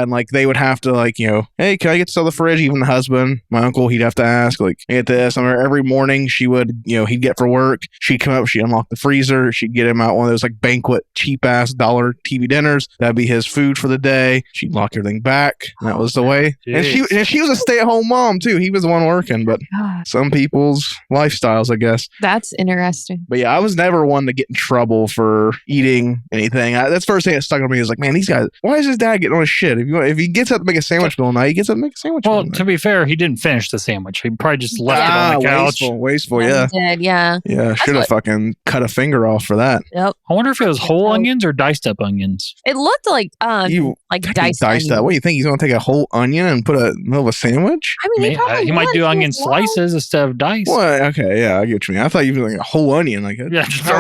And like they would have to like, hey, can I get to the fridge? Even the husband, my uncle, he'd have to ask like, get this. I remember every morning she would, he'd get for work. She'd come up, she'd unlock the freezer. She'd get him out one of those like banquet cheap ass $1 TV dinners. That'd be his food for the day. She'd lock everything back. And that was the way. And she was a stay-at-home mom too. He was the one working, but some people's lifestyles, I guess. That's interesting. But yeah, I was never one to get in trouble for eating anything. That's the first thing that stuck on me is like, man, these guys, why is his dad getting on his shit? If he gets up to make a sandwich all night, he gets up to make a sandwich. Well, to be fair, he didn't finish the sandwich. He probably just left it on the couch. Wasteful, yeah. He did, yeah. Yeah, should have fucking cut a finger off for that. Yep. I wonder if it was whole onions or diced up onions. It looked like diced up. What do you think? He's going to take a whole onion and put it in the middle of a sandwich? I mean, he might do onion slices instead of dice. What? Okay, yeah, I get what you mean. I thought you were like a whole onion. Like, how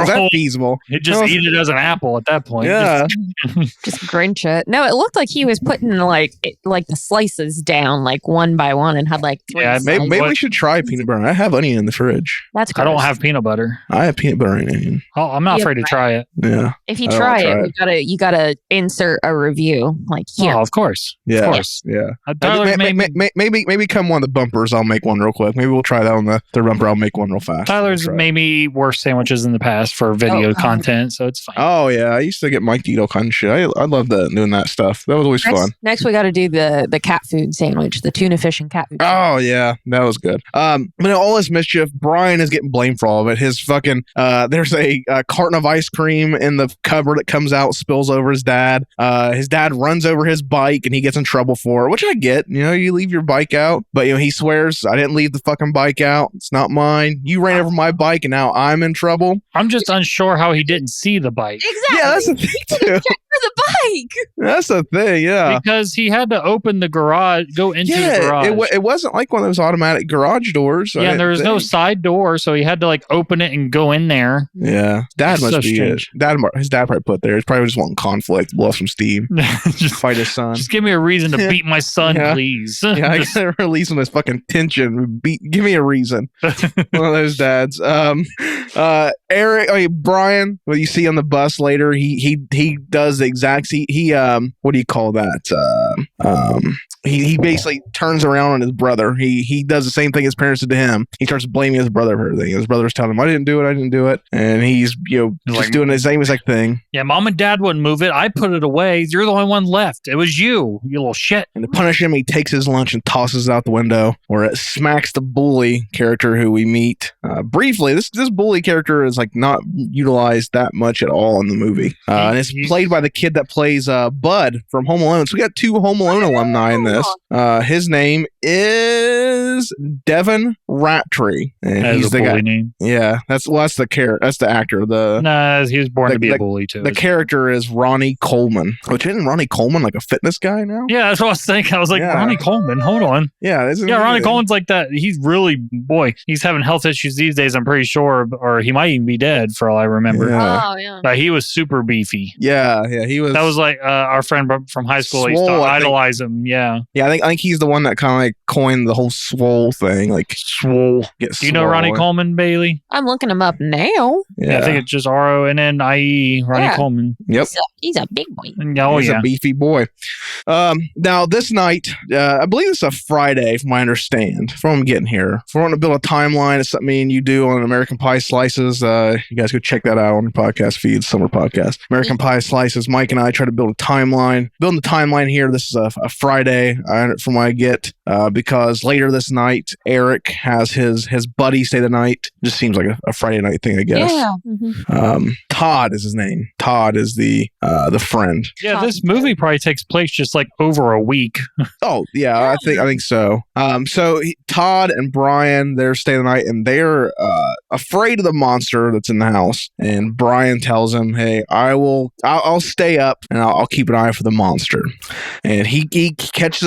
is that feasible? He'd just eat it as an apple at that point. Yeah. Just Grinch it. No, it looked like he was putting like the slices down like one by one and had like three. Yeah, maybe we should try peanut butter. I have onion in the fridge. That's gross. I don't have peanut butter. I have peanut butter and onion. Oh, I'm not afraid to try it. Yeah. If you try it, you gotta insert a review. Like here. Oh, of course. Yeah. Of course. Yeah. Maybe come one of the bumpers. I'll make one real quick. Maybe we'll try that on the bumper. I'll make one real fast. Tyler's made me worse sandwiches in the past for video content, so it's fine. Oh yeah, I used to get Mike to eat all kind of shit. I loved doing that stuff. That was always fun. Next, we got to do the cat food sandwich, the tuna fish and cat food. Oh yeah, that was good. But all this mischief, Brian is getting blamed for all of it. His fucking there's a carton of ice cream in the cupboard that comes out, spills over his dad. His dad runs over his bike and he gets in trouble for it, which I get. You leave your bike out, but he swears, I didn't leave the fucking bike out. It's not mine. You ran over my bike and now I'm in trouble. I'm just unsure how he didn't see the bike. Exactly. Yeah, that's the thing too. For the bike. That's the thing, yeah. Because he had to open the garage, go into the garage. It wasn't like one of those automatic garage doors. Yeah, and there was no side door, so he had to like open it and go in there. Yeah, Dad must be strange. His dad probably put there. He's probably just wanting conflict, blow some steam, just fight his son. Just give me a reason to beat my son, please. Yeah, I gotta release some of this fucking tension. Give me a reason. One of those dads. Brian, what you see on the bus later, he does the exact. He what do you call that? He basically turns around on his brother. He does the same thing his parents did to him. He starts blaming his brother for everything. His brother's telling him, I didn't do it. And he's, just doing the same exact thing. Yeah, mom and dad wouldn't move it. I put it away. You're the only one left. It was you little shit. And to punish him, he takes his lunch and tosses it out the window, or it smacks the bully character who we meet. Briefly, this bully character is like not utilized that much at all in the movie. And it's played by the kid that plays Bud from Home Alone. So we got 2 Home Alone alumni in this. His name is Devin Rattree. And he's the guy. Name. Yeah, that's the actor. He was born to be a bully too. The character is Ronnie Coleman. Which isn't Ronnie Coleman like a fitness guy now? Yeah, that's what I was thinking. I was like, Ronnie Coleman, hold on. Yeah, Ronnie Coleman's like that. He's really, he's having health issues these days, I'm pretty sure, or he might even be dead for all I remember. Yeah. Oh, yeah. But he was super beefy. Yeah, he was. That was like our friend from high school. I used to idolize him. Yeah. Yeah, I think he's the one that kind of like coined the whole swole thing. Like swole. Do you know Ronnie Coleman, Bailey? I'm looking him up now. Yeah, I think it's just RONNIE, Ronnie Coleman. Yep. He's a big boy. He's a beefy boy. Now this night, I believe it's a Friday, from what I understand, from what I'm getting here. If we're going to build a timeline, it's something me and you do on American Pie Slices. You guys go check that out on your podcast feed, summer podcast. American Pie Slices. Mike and I try to build a timeline. Building the timeline here, this is a Friday, from what I get, because later this night, Eric has his buddy stay the night. Just seems like a Friday night thing, I guess. Yeah. Mm-hmm. Todd is his name. Todd is the friend. Yeah, this movie probably takes place just like over a week. Oh yeah, I think so. Todd and Brian, they're staying the night, and they're afraid of the monster that's in the house. And Brian tells him, "Hey, I'll stay up and I'll keep an eye for the monster." And he catches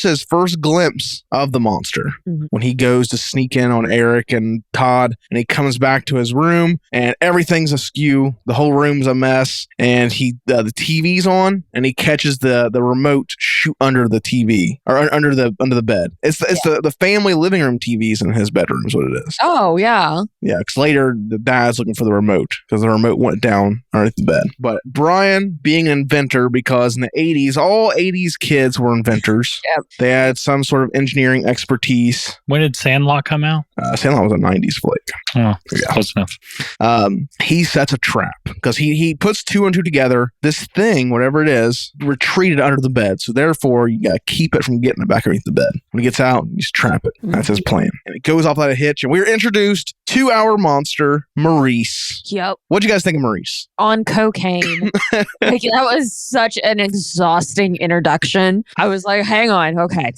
his first first glimpse of the monster when he goes to sneak in on Eric and Todd, and he comes back to his room and everything's askew. The whole room's a mess, and the TV's on, and he catches the remote shoot under the TV or under the bed. It's the family living room TV's in his bedroom is what it is. Oh yeah. Yeah, because later the dad's looking for the remote because the remote went down underneath the bed. But Brian being an inventor, because in the 80s, all 80s kids were inventors. Yep. They had some sort of engineering expertise. When did Sandlot come out? Sandlot was a 90s flick. Oh, close enough. He sets a trap because he puts two and two together. This thing, whatever it is, retreated under the bed. So therefore, you got to keep it from getting it back underneath the bed. When he gets out, you just trap it. That's his plan. And it goes off like a hitch. And we're introduced to our monster, Maurice. Yep. What'd you guys think of Maurice? On cocaine. Like, that was such an exhausting introduction. I was like, hang on. Okay.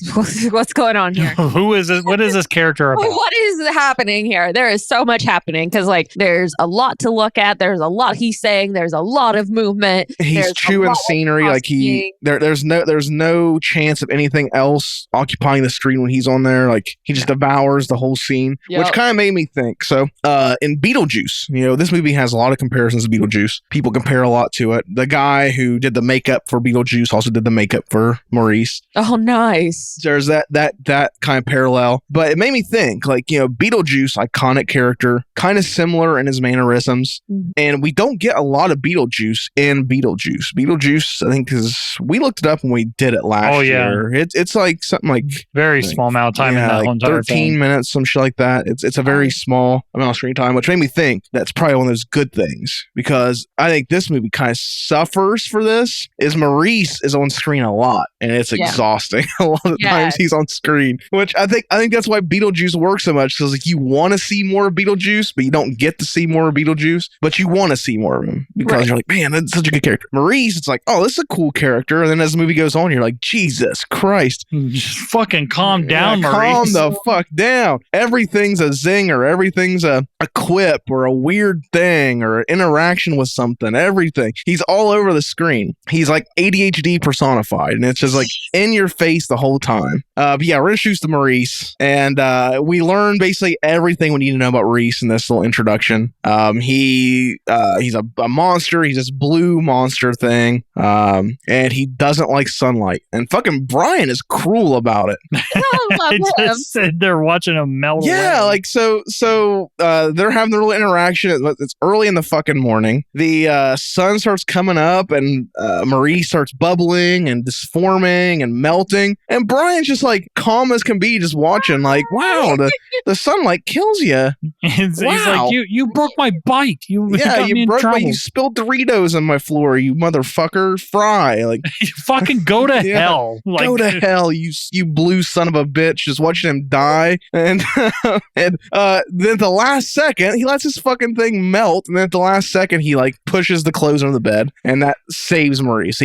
What's going on here? Who is this? What is this character about? What is happening here? There is so much happening because, like, there's a lot to look at. There's a lot he's saying. There's a lot of movement. He's chewing scenery. Like there's no chance of anything else occupying the screen when he's on there. Like, he just devours the whole scene, which kind of made me think. So, in Beetlejuice, this movie has a lot of comparisons to Beetlejuice. People compare a lot to it. The guy who did the makeup for Beetlejuice also did the makeup for Maurice. Oh, nice. There's that kind of parallel, but it made me think, like, Beetlejuice, iconic character, kind of similar in his mannerisms, and we don't get a lot of Beetlejuice in Beetlejuice. Beetlejuice, I think, because we looked it up when we did it last year. It's like something like very small amount of time in that like 13 minutes, some shit like that. It's a very small amount of screen time, which made me think that's probably one of those good things, because I think this movie kind of suffers for this. Is Maurice is on screen a lot, and it's exhausting a lot of times he's on screen, which I think that's why Beetlejuice works so much, because like you want to see more of Beetlejuice, but you don't get to see more of Beetlejuice, but you want to see more of him because you're like, man, that's such a good character. Maurice, it's like, oh, this is a cool character, and then as the movie goes on, you're like, Jesus Christ, just fucking calm down, Maurice. Calm the fuck down. Everything's a zinger. Everything's a quip or a weird thing or an interaction with something. Everything. He's all over the screen. He's like ADHD personified, and it's just like in your face the whole time. But yeah, we're introduced to Maurice, and we learn basically everything we need to know about Maurice in this little introduction. He's a monster. He's this blue monster thing, and he doesn't like sunlight. And fucking Brian is cruel about it. I just said they're watching him melt away. Like so they're having their little interaction. It's early in the fucking morning. The sun starts coming up, and Maurice starts bubbling and disforming and melting, and Brian's just like calm as can be, just watching, like, wow, the sunlight kills you. He's like, you broke my bike. You broke you spilled Doritos on my floor, you motherfucker. Fry, like, fucking go to hell. Like, go to hell, you blue son of a bitch. Just watching him die, and then the last second he lets his fucking thing melt, and then at the last second he like pushes the clothes under the bed, and that saves Maurice.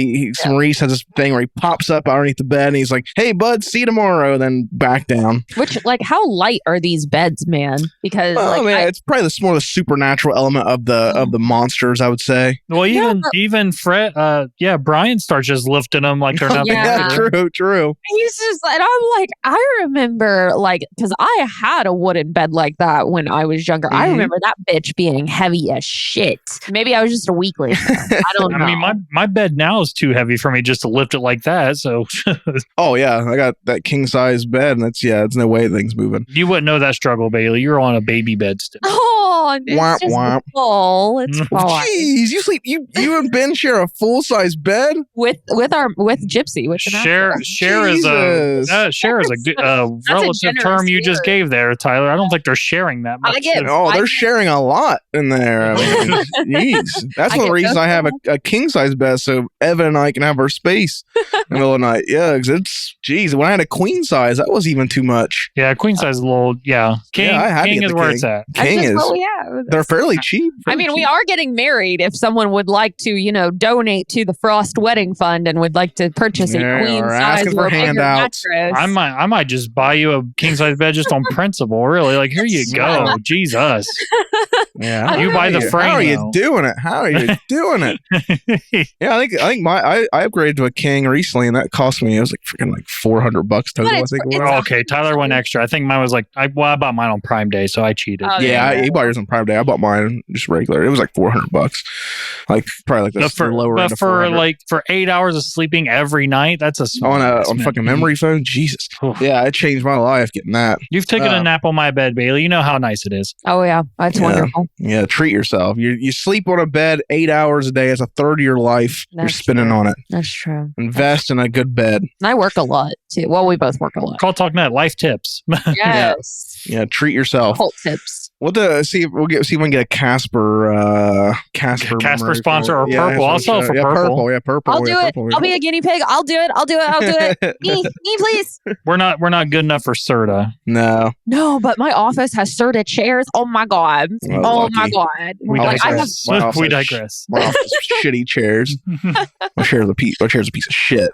Maurice has this thing where he pops up underneath the bed, and he's like, "Hey, bud, see you tomorrow." Then back down. Which, like, how light are these beds, man? Because it's probably more the supernatural element of the monsters, I would say. Well, even Fred, Brian starts just lifting them like they're nothing. True. He's just, and I'm like, I remember, like, because I had a wooden bed like that when I was younger. I remember that bitch being heavy as shit. Maybe I was just a weakling. I don't know. I mean, my bed now is too heavy for me just to lift it like that. So. Oh yeah, I got that king size bed, and it's no way things moving. You wouldn't know that struggle, Bailey. You're on a baby bed still. Oh, it's just full. It's fine. Jeez, you sleep. You and Ben share a full size bed with Gypsy. With share is a good relative term you just gave there, Tyler. I don't think they're sharing that much. They're sharing a lot in there. I mean, jeez, that's one of the reasons I have a king size bed, so Evan and I can have our space in the middle of the night. Yeah, because when I had a queen size, that was even too much. Yeah, queen size is a little, King is where it's at. King is. They're fairly cheap. We are getting married. If someone would like to, donate to the Frost Wedding Fund and would like to purchase a queen size or bigger mattress, I might just buy you a king size bed just on principle. Really, like, here you go. Jesus. Yeah, You buy the frame. How are you though. doing it? How are you doing it? Yeah, I think I upgraded to a king recently, and that cost me, it was like freaking like $400 total. I think. Oh, okay, Tyler went extra. I think mine was like I bought mine on Prime Day, so I cheated. Oh, Yeah, he bought yours on Prime Day. I bought mine just regular. It was like $400, like probably like the lower end of for 8 hours of sleeping every night. That's a small on fucking memory phone. Jesus, yeah, it changed my life getting that. You've taken a nap on my bed, Bailey. You know how nice it is. Oh yeah, that's wonderful. Yeah, treat yourself. You sleep on a bed 8 hours a day. It's a third of your life. You're spending on it. That's true. Invest in a good bed. And I work a lot too. Well, we both work a lot. Call Talk Net life tips. Yes. Yeah, treat yourself. Cult tips. See if we can get a Casper sponsor or Purple. I'll sell for Purple. Yeah, Purple. I'll do it. I'll be a guinea pig. I'll do it. Me, please. We're not good enough for Serta. No, but my office has Serta chairs. Oh my god. My god. We digress. We digress. My office shitty chairs. My chair's a piece of shit.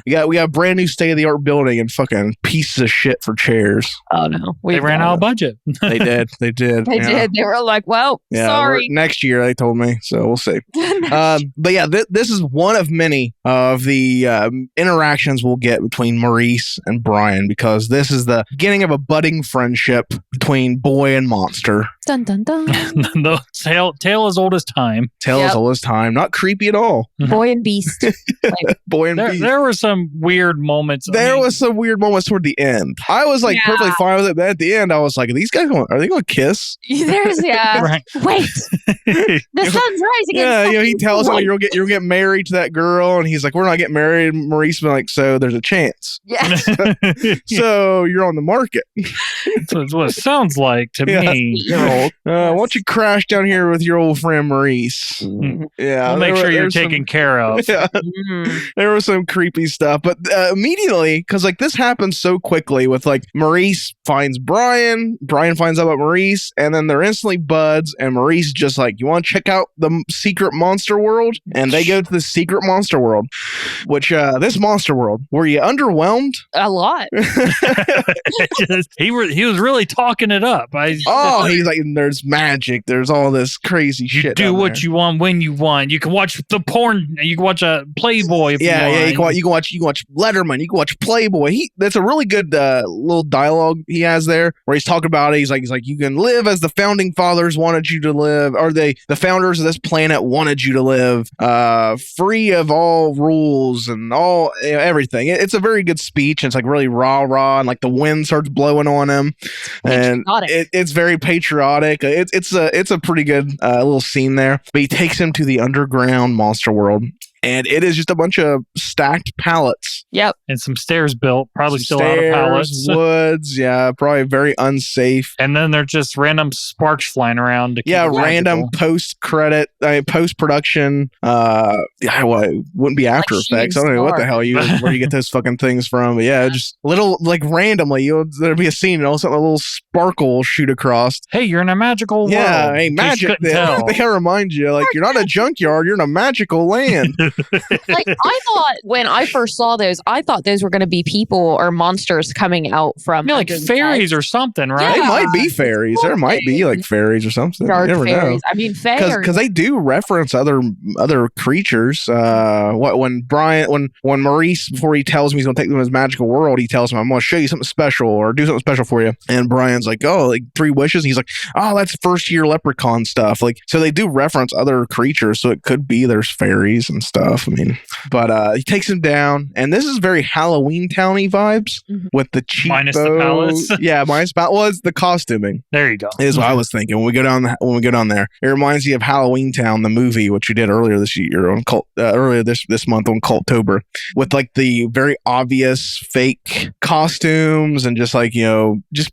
We got a brand new state of the art building and fucking pieces of shit for chairs. Oh no, they ran out of budget. They did. They did. They were like, well, sorry. Next year, they told me. So we'll see. But yeah, this is one of many of the interactions we'll get between Maurice and Brian, because this is the beginning of a budding friendship between boy and monster. Dun dun dun. The tale as old as time. Tale as old as time. Not creepy at all. Boy and beast. Boy and beast. There were some weird moments. There was some weird moments toward the end. I was like perfectly fine with it, but at the end, I was like, are these guys are they going to kiss? There's right. Wait. The sun's rising. Yeah, he tells him you'll get married to that girl, and he's like, we're not getting married. And Maurice been like, so there's a chance. Yes. So you're on the market. That's what it sounds like to me. Why don't you crash down here with your old friend Maurice? Yeah, we'll make sure you're taken care of. Yeah, there was some creepy stuff, but immediately, because like this happens so quickly with like Maurice finds Brian finds out about Maurice, and then they're instantly buds, and Maurice just like, you want to check out the secret monster world? And they go to the secret monster world, which this monster world, were you underwhelmed? A lot. He was really talking it up. He's like, there's magic, there's all this crazy shit. Do what you want when you want. You can watch the porn. You can watch a Playboy. If you want. You can watch Letterman. You can watch Playboy. That's a really good little dialogue he has there, where he's talking about it. He's like, you can live as the founding fathers wanted you to live, or the founders of this planet wanted you to live, free of all rules and all everything. It's a very good speech. And it's like really rah, and like the wind starts blowing on him, and it's very patriotic. It's a pretty good little scene there. But he takes him to the underground monster world, and it is just a bunch of stacked pallets. Yep. And some stairs built, probably still out of pallets. Woods, yeah, probably very unsafe. And then they're just random sparks flying around. To keep random post-production. It wouldn't be After Effects. I don't know what the hell where you get those fucking things from. But yeah, just little, like randomly, there'll be a scene and all of a sudden a little sparkle will shoot across. Hey, you're in a magical world. Yeah, hey, magic. They gotta remind you, like, you're not in a junkyard, you're in a magical land. Like, I thought when I first saw those, I thought those were going to be people or monsters coming out from like fairies or something, right? They might be fairies. There might be like fairies or something. Dark you never fairies. know. I mean, fairies. Because they do reference other creatures. When Maurice, before he tells me he's going to take them to his magical world, he tells him, I'm going to show you something special or do something special for you. And Brian's like, oh, like 3 wishes. He's like, oh, that's first year leprechaun stuff. Like, so they do reference other creatures. So it could be there's fairies and stuff. I mean, but he takes him down, and this is very Halloween towny vibes with the cheap minus the pallets. Yeah, minus was the costuming. There you go. Is what I was thinking when we go down there. It reminds me of Halloween Town, the movie, which you did earlier this year on earlier this month on Cultober, with like the very obvious fake costumes and just like, just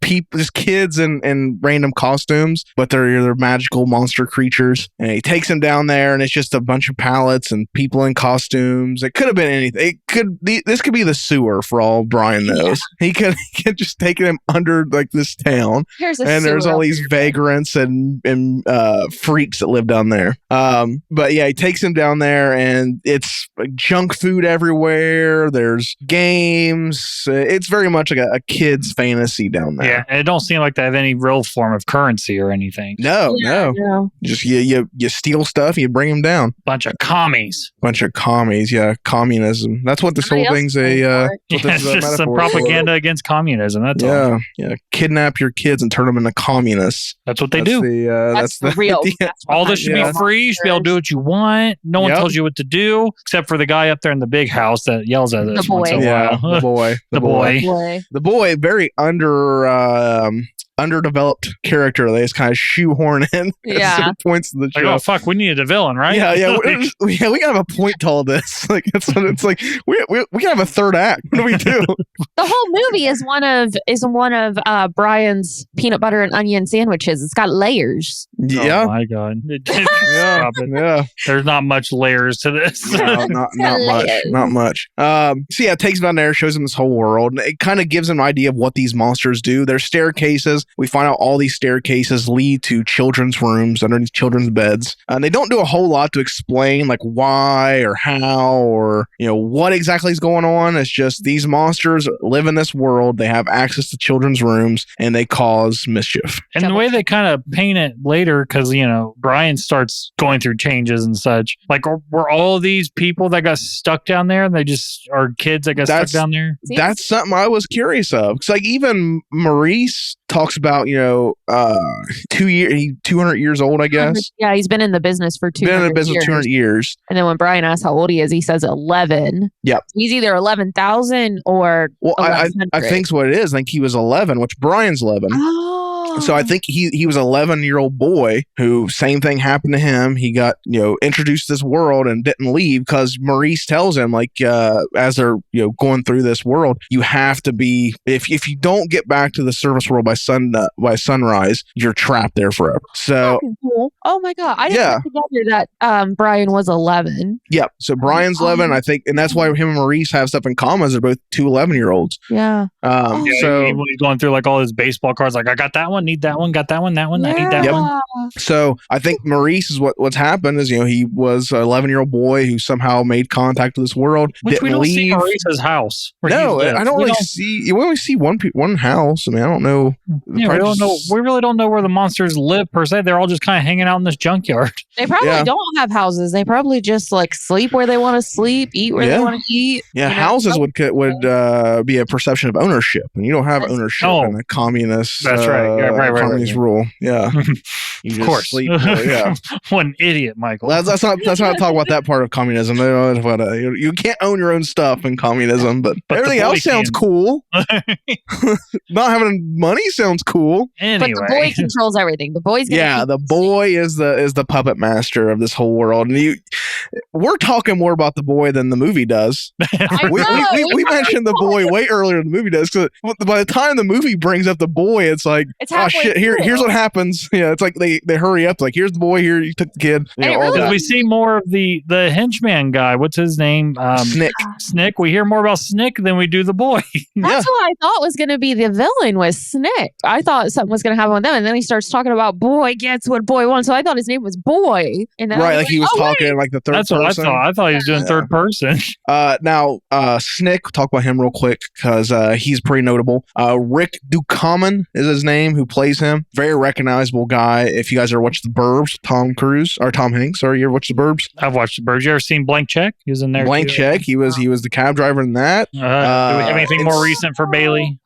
kids in random costumes, but they're magical monster creatures. And he takes him down there, and it's just a bunch of pallets and people people in costumes. It could have been anything. This could be the sewer for all Brian knows. He could just taken him under like this town. There's all these vagrants and freaks that live down there. But yeah, he takes him down there, and it's like junk food everywhere. There's games. It's very much like a kid's fantasy down there. Yeah, and it don't seem like they have any real form of currency or anything. No. Just you steal stuff, you bring them down. Bunch of commies. Yeah, communism. That's what this whole thing's It's just some propaganda against communism. That's all. Yeah. Kidnap your kids and turn them into communists. That's what they do. That's the real. All this should be free. You should be able to do what you want. No one tells you what to do, except for the guy up there in the big house that yells at us once in a while. The boy, very underdeveloped character. They just kind of shoehorn in at certain points of the show. Like, oh fuck, we needed a villain, right? Yeah. We gotta have a point to all this. Like it's like we can have a third act. What do we do? The whole movie is one of Brian's peanut butter and onion sandwiches. It's got layers. Yeah. Oh my god. Yeah. There's not much layers to this. No, not much. So yeah, it takes him down there, shows him this whole world, and it kind of gives him an idea of what these monsters do. There's staircases. We find out all these staircases lead to children's rooms underneath children's beds. And they don't do a whole lot to explain like why or how or what exactly is going on. It's just these monsters live in this world. They have access to children's rooms and they cause mischief. And the way they kind of paint it later, because Brian starts going through changes and such. Like, were all these people that got stuck down there? And they just are kids that got stuck down there. That's something I was curious of. Because like even Maurice talks about 200 years old, I guess. Yeah, he's been in the business for 200 years. And then when Brian asks how old he is, he says 11. Yep. He's either 11,000 or I think what it is. I think he was 11, which Brian's 11. Oh. So I think he was an 11-year-old boy who same thing happened to him. He got introduced to this world and didn't leave because Maurice tells him like as they're going through this world, you have to be if you don't get back to the surface world by sunrise, you're trapped there forever. So cool. Oh my god, I didn't put together that Brian was 11. Yep. So Brian's 11, I think, and that's why him and Maurice have stuff in common. They're both 11-year-olds. Yeah. So he's going through like all his baseball cards, like I got that one, need that one, got that one, I need that one. So I think Maurice is what's happened is he was an 11-year-old boy who somehow made contact with this world. Which we don't see Maurice's house. No, I don't really see. We only see one house. I mean, I don't know. Yeah, we don't know. We really don't know where the monsters live per se. They're all just kind of hanging out in this junkyard. They probably don't have houses. They probably just like sleep where they want to sleep, eat where they want to eat. Yeah, houses would be a perception of ownership, and you don't have ownership in a communist. That's right. Communist rule. Yeah, of course. Sleep, yeah. What an idiot, Michael. Let's not talk about that part of communism. You can't own your own stuff in communism, but everything else sounds cool. Not having money sounds cool. Anyway. But the boy controls everything. The boy's the boy is the puppet master of this whole world, and we're talking more about the boy than the movie does. we mentioned the boy way earlier than the movie does, because by the time the movie brings up the boy, it's like, oh shit, here's what happens. Yeah, it's like they hurry up, like here's the boy, here you took the kid. We see more of the henchman guy. What's his name? Snick. We hear more about Snick than we do the boy. That's what I thought was going to be the villain was Snick. I thought something was going to happen with them, and then he starts talking about boy gets what boy wants. So I thought his name was Boy. And then like he was talking like the third person. That's what I thought he was doing third person. Now, Snick, talk about him real quick because he's pretty notable. Rick Ducommun is his name, who plays him. Very recognizable guy. If you guys ever watched The Burbs, Tom Hanks. Sorry, you ever watched The Burbs? I've watched The Burbs. You ever seen Blank Check? He was in there. Blank Check. He was the cab driver in that. Do we have anything more recent for Bailey?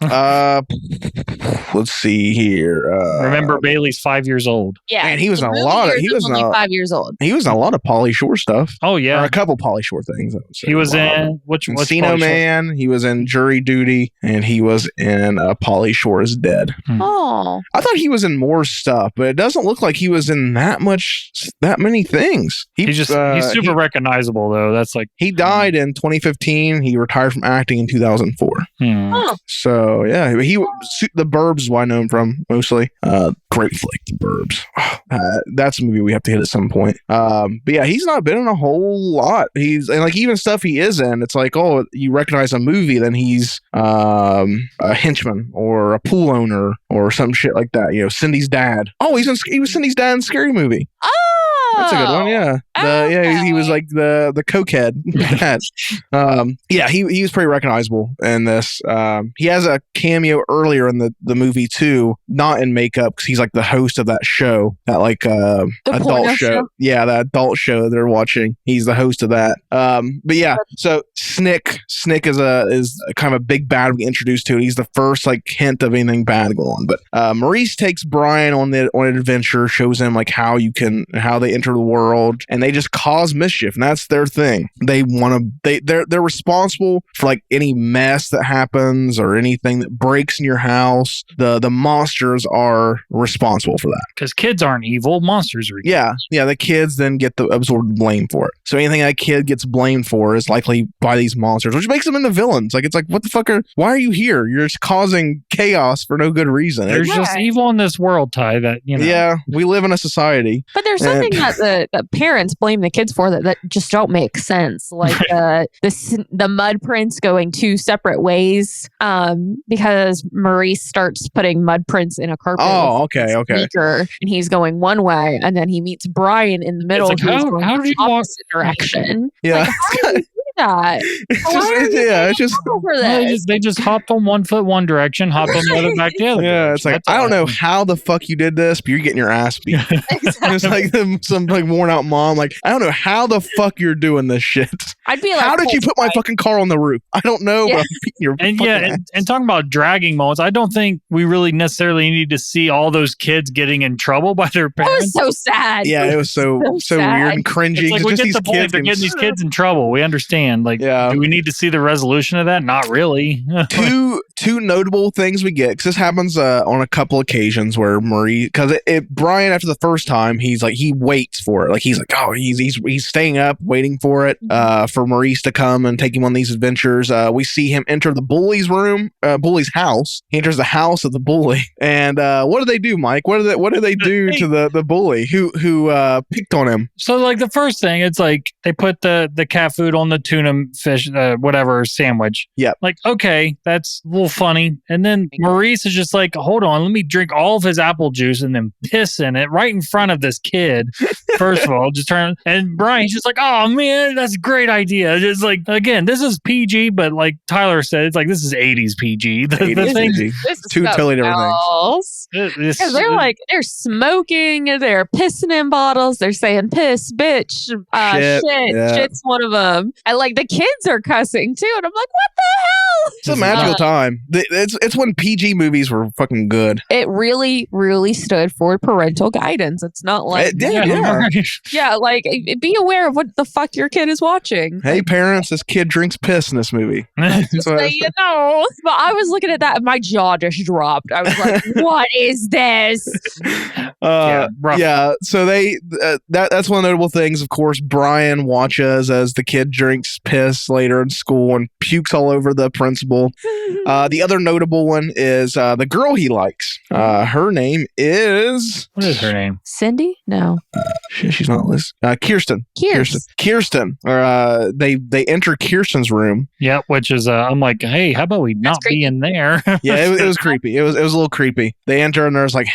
Let's see here. Remember, Bailey's 5 years old. Yeah, and he was in a lot of. He was only 5 years old. He was in a lot of Pauly Shore stuff. Oh yeah, or a couple Pauly Shore things. He was in Encino Man. He was in Jury Duty, and he was in Pauly Shore is Dead. Oh, I thought he was in more stuff, but it doesn't look like he was in that many things. He's super recognizable though. That's like he died in 2015. He retired from acting in 2004. So yeah, The Burbs is what I know him from mostly. great flick, The Burbs. That's a movie we have to hit at some point. But yeah, he's not been in a whole lot. And like even stuff he is in, it's like, oh, you recognize a movie, then he's a henchman or a pool owner or some shit like that. You know, Cindy's dad. Oh, he was Cindy's dad in Scary Movie. Oh, that's a good one. Yeah, he was like the cokehead. Yeah, he was pretty recognizable in this. He has a cameo earlier in the movie too, not in makeup because he's like the host of that show, that like adult show. Yeah, that adult show they're watching. He's the host of that. But yeah, so Snick is kind of a big bad we get introduced to. He's the first like hint of anything bad going on. But Maurice takes Brian on an adventure, shows him like how they enter the world, and they just cause mischief, and that's their thing. They're responsible for like any mess that happens or anything that breaks in your house. The monsters are responsible for that because kids aren't evil, monsters are evil. Yeah, the kids then get the absorbed blame for it. So anything that kid gets blamed for is likely by these monsters, which makes them into villains. Like it's like, what the fuck why are you here? You're just causing chaos for no good reason. There's just evil in this world, Ty, that Yeah, we live in a society. But there's something that the parents blame the kids for that just don't make sense. Like the mud prints going two separate ways because Maurice starts putting mud prints in a carpet. Oh, okay. Sneaker, and he's going one way, and then he meets Brian in the middle. Like, how did you walk direction? Yeah. Like, how do you do that? They just hopped on one foot one direction, hopped on the other back the other. Yeah, it's like, I don't know how the fuck you did this, but you're getting your ass beat. Exactly. It's like some like worn out mom. Like, I don't know how the fuck you're doing this shit. I'd be like, how did you put my fucking car on the roof? I don't know. Yeah. But your and talking about dragging moments, I don't think we really necessarily need to see all those kids getting in trouble by their parents. That was so sad. Yeah, it was so weird and cringy. It's like we get the point. They're getting these kids in trouble. We understand. Like, do we need to see the resolution of that? Not really. Two notable things we get, because this happens on a couple occasions where because Brian, after the first time, he waits for it. Like he's like, oh, he's staying up waiting for it for Maurice to come and take him on these adventures. We see him enter the bully's house. He enters the house of the bully, and what do they do, Mike? What do they do to the bully who picked on him? So like the first thing, it's like they put the cat food on the tuna fish whatever sandwich. Yep. Like, okay, that's a little funny. And then Maurice is just like, hold on, let me drink all of his apple juice and then piss in it right in front of this kid. First of all, just turn. And Brian's just like, oh man, that's a great idea. Just like, again, this is PG, but like Tyler said, it's like this is 80s PG. The thing, this is two totally different things. Because they're smoking, they're pissing in bottles, they're saying piss, bitch, shit's one of them. And like the kids are cussing too, and I'm like, what the hell? It's a magical time. It's when PG movies were fucking good. It really, really stood for parental guidance. It's not like it did, like be aware of what the fuck your kid is watching. Hey parents, this kid drinks piss in this movie. So but I was looking at that and my jaw just dropped. I was like, what is this? So that's one of the notable things. Of course, Brian watches as the kid drinks piss later in school and pukes all over the principal. The other notable one is the girl he likes. Her name is... What is her name? Cindy? No. She's not listening. Kirsten. Kirsten. They enter Kirsten's room. Yeah, which is I'm like, hey, how about we not be in there? Yeah, it was creepy. It was a little creepy. They enter and there's like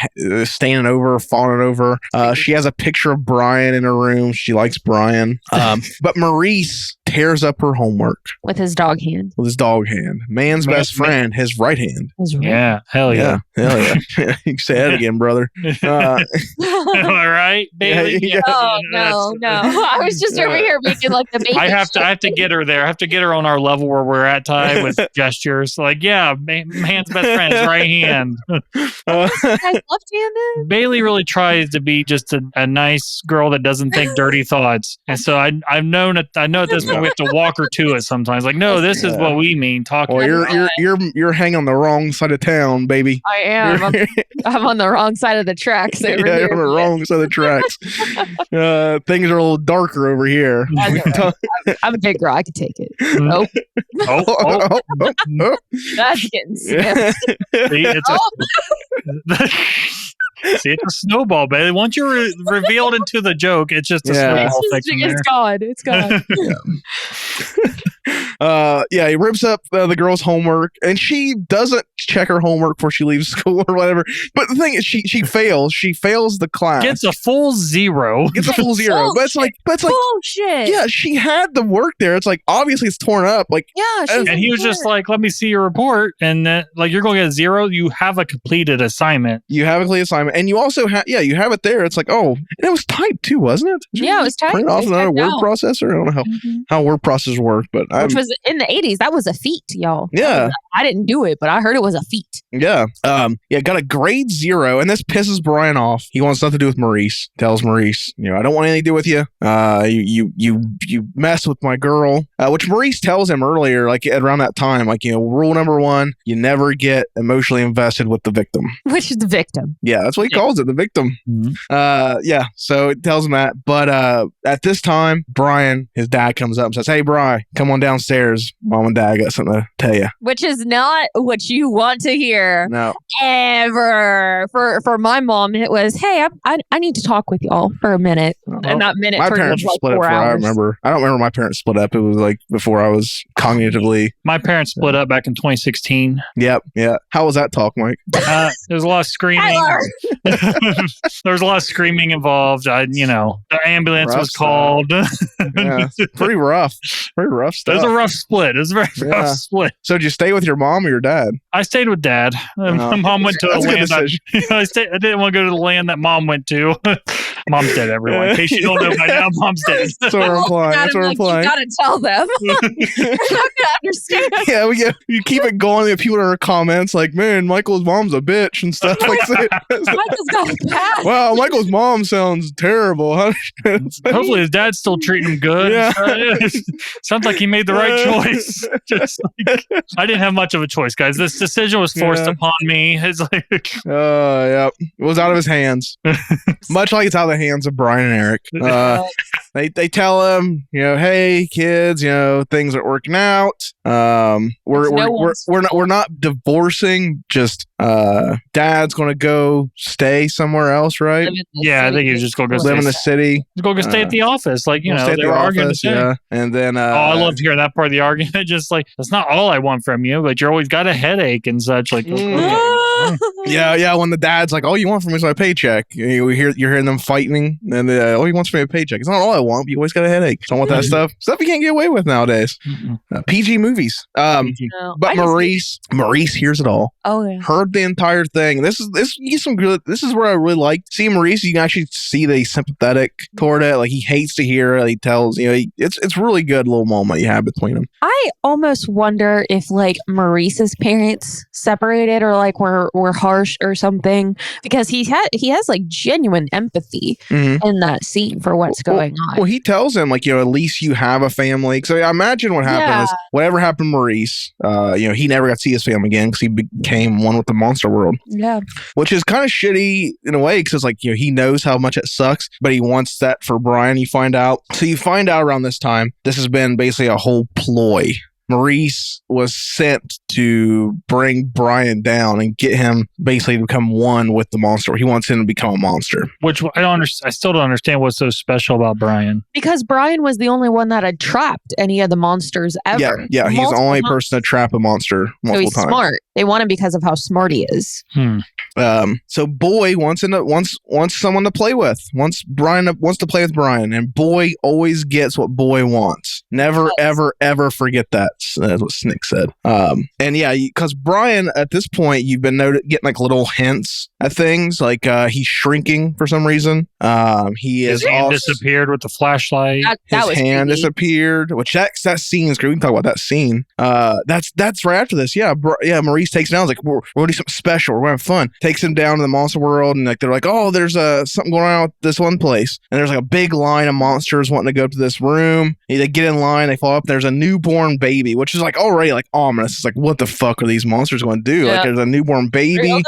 standing over, falling over. She has a picture of Brian in her room. She likes Brian. But Maurice tears up her homework with his dog hand. Man's best friend, his right hand. Yeah, hell yeah. You can say that again, brother. All right, Bailey. Yeah. Oh no! I was just over here making like the baby. I have to get her there. I have to get her on our level where we're at, Ty, with gestures. Like, yeah, man's best friend, his right hand. Left-handed. Bailey really tries to be just a nice girl that doesn't think dirty thoughts, and so I know at this point we have to walk her to it sometimes. Like, no, this is what we mean. Talking. Well, you're hanging on the wrong side of town, baby. I am. I'm on the wrong side of the tracks. You're on the wrong side of the tracks. Things are a little darker over here. I'm a big girl. I can take it. Oh. That's getting stiff. See, it's a snowball, baby. Once you're revealed into the joke, it's just a snowball effect from there. It's gone. It's gone. He rips up the girl's homework, and she doesn't check her homework before she leaves school or whatever. But the thing is, she fails. She fails the class. Gets a full zero. But it's like bullshit. Yeah, she had the work there. It's like obviously it's torn up. Like yeah, and he was just like, "Let me see your report," and then like you're going to get a 0. You have a completed assignment. And you also have you have it there. It's like and it was typed too, wasn't it? Yeah, it was typed. Print off another word processor. I don't know how word processors work, but which was in the 80s. That was a feat, y'all. Yeah, I didn't do it, but I heard it was a feat. Yeah. Got a grade 0, and this pisses Brian off. He wants nothing to do with Maurice. Tells Maurice, I don't want anything to do with you. You mess with my girl, which Maurice tells him earlier, like around that time, like, rule number 1, you never get emotionally invested with the victim. Which is the victim. Yeah, that's what he calls it, the victim. Mm-hmm. So it tells him that. But at this time, Brian, his dad comes up and says, "Hey, Brian, come on downstairs. Mom and Dad got something to tell you." Which is not what you want to hear. No. Ever. For my mom, it was, "Hey, I need to talk with y'all for a minute." And that minute my turned parents into like split 4 up. hours. I don't remember my parents split up. It was like before I was cognitively. My parents split up back in 2016. Yep. Yeah. How was that talk, Mike? There was a lot of screaming. There was a lot of screaming involved. The ambulance was called. Yeah. Pretty rough. Pretty rough stuff. It was a rough split. It was a very rough split. So did you stay with your mom or your dad? I stayed with Dad. My mom went to a land. I didn't want to go to the land that Mom went to. Mom's dead, everyone. In case you don't know by now, Mom's dead. That's what we're implying. You gotta tell them. They're not gonna understand. Yeah, you keep it going. If people in our comments like, "Man, Michael's mom's a bitch" and stuff like that. Michael's got a pass. Wow, Michael's mom sounds terrible. Hopefully his dad's still treating him good. Yeah. Sounds like he made the right choice. I didn't have much of a choice, guys. This decision was forced upon me. It's like, yeah, it was out of his hands. Much like it's out of the hands of Brian and Eric. They tell him, "Hey kids, things aren't working out. We're not divorcing. Just Dad's gonna go stay somewhere else, right? Yeah, I think he was just gonna go live in the city. He's gonna go stay at the office, like they were arguing. Yeah, and then I loved hearing that part of the argument. Just like, that's not all I want from you, but you're always got a headache and such. Like, yeah. When the dad's like, "All you want from me is my paycheck," you're hearing them fighting, and all he wants from me is a paycheck. It's not all I want. But you always got a headache. Don't want that stuff you can't get away with nowadays. PG movies. But Maurice hears it all. Oh yeah. Heard the entire thing. This is where I really like seeing Maurice. You can actually see that he's sympathetic toward it. Like he hates to hear it. He tells it's really good little moment you have between them. I almost wonder if like Maurice's parents separated or like were harsh or something, because he has like genuine empathy in that scene for what's going on. Well, he tells him like, at least you have a family. So I imagine what happened is whatever happened to Maurice, he never got to see his family again because he became one with the monster world. Yeah. Which is kind of shitty in a way because it's like, he knows how much it sucks, but he wants that for Brian, you find out. So you find out around this time, this has been basically a whole ploy. Maurice was sent to bring Brian down and get him basically to become one with the monster. He wants him to become a monster. Which I still don't understand what's so special about Brian. Because Brian was the only one that had trapped any of the monsters ever. Yeah, he's the only person to trap a monster multiple times. Smart. They want him because of how smart he is. So Boy wants someone to play with. Brian wants to play with Brian, and Boy always gets what Boy wants. Never, ever forget that. That's what Snick said. And yeah, because Brian at this point, you've been getting like little hints at things, like he's shrinking for some reason. His hand disappeared with the flashlight. His hand disappeared. Which that scene is great. We can talk about that scene. That's right after this. Yeah, Maurice takes him down. It's like we're gonna do something special. We're gonna have fun. Takes him down to the monster world, and like they're like, "Oh, there's something going on with this one place." And there's like a big line of monsters wanting to go up to this room. They get in line. They fall up. There's a newborn baby baby, which is like already like ominous. It's like, what the fuck are these monsters going to do? Like, there's a newborn baby.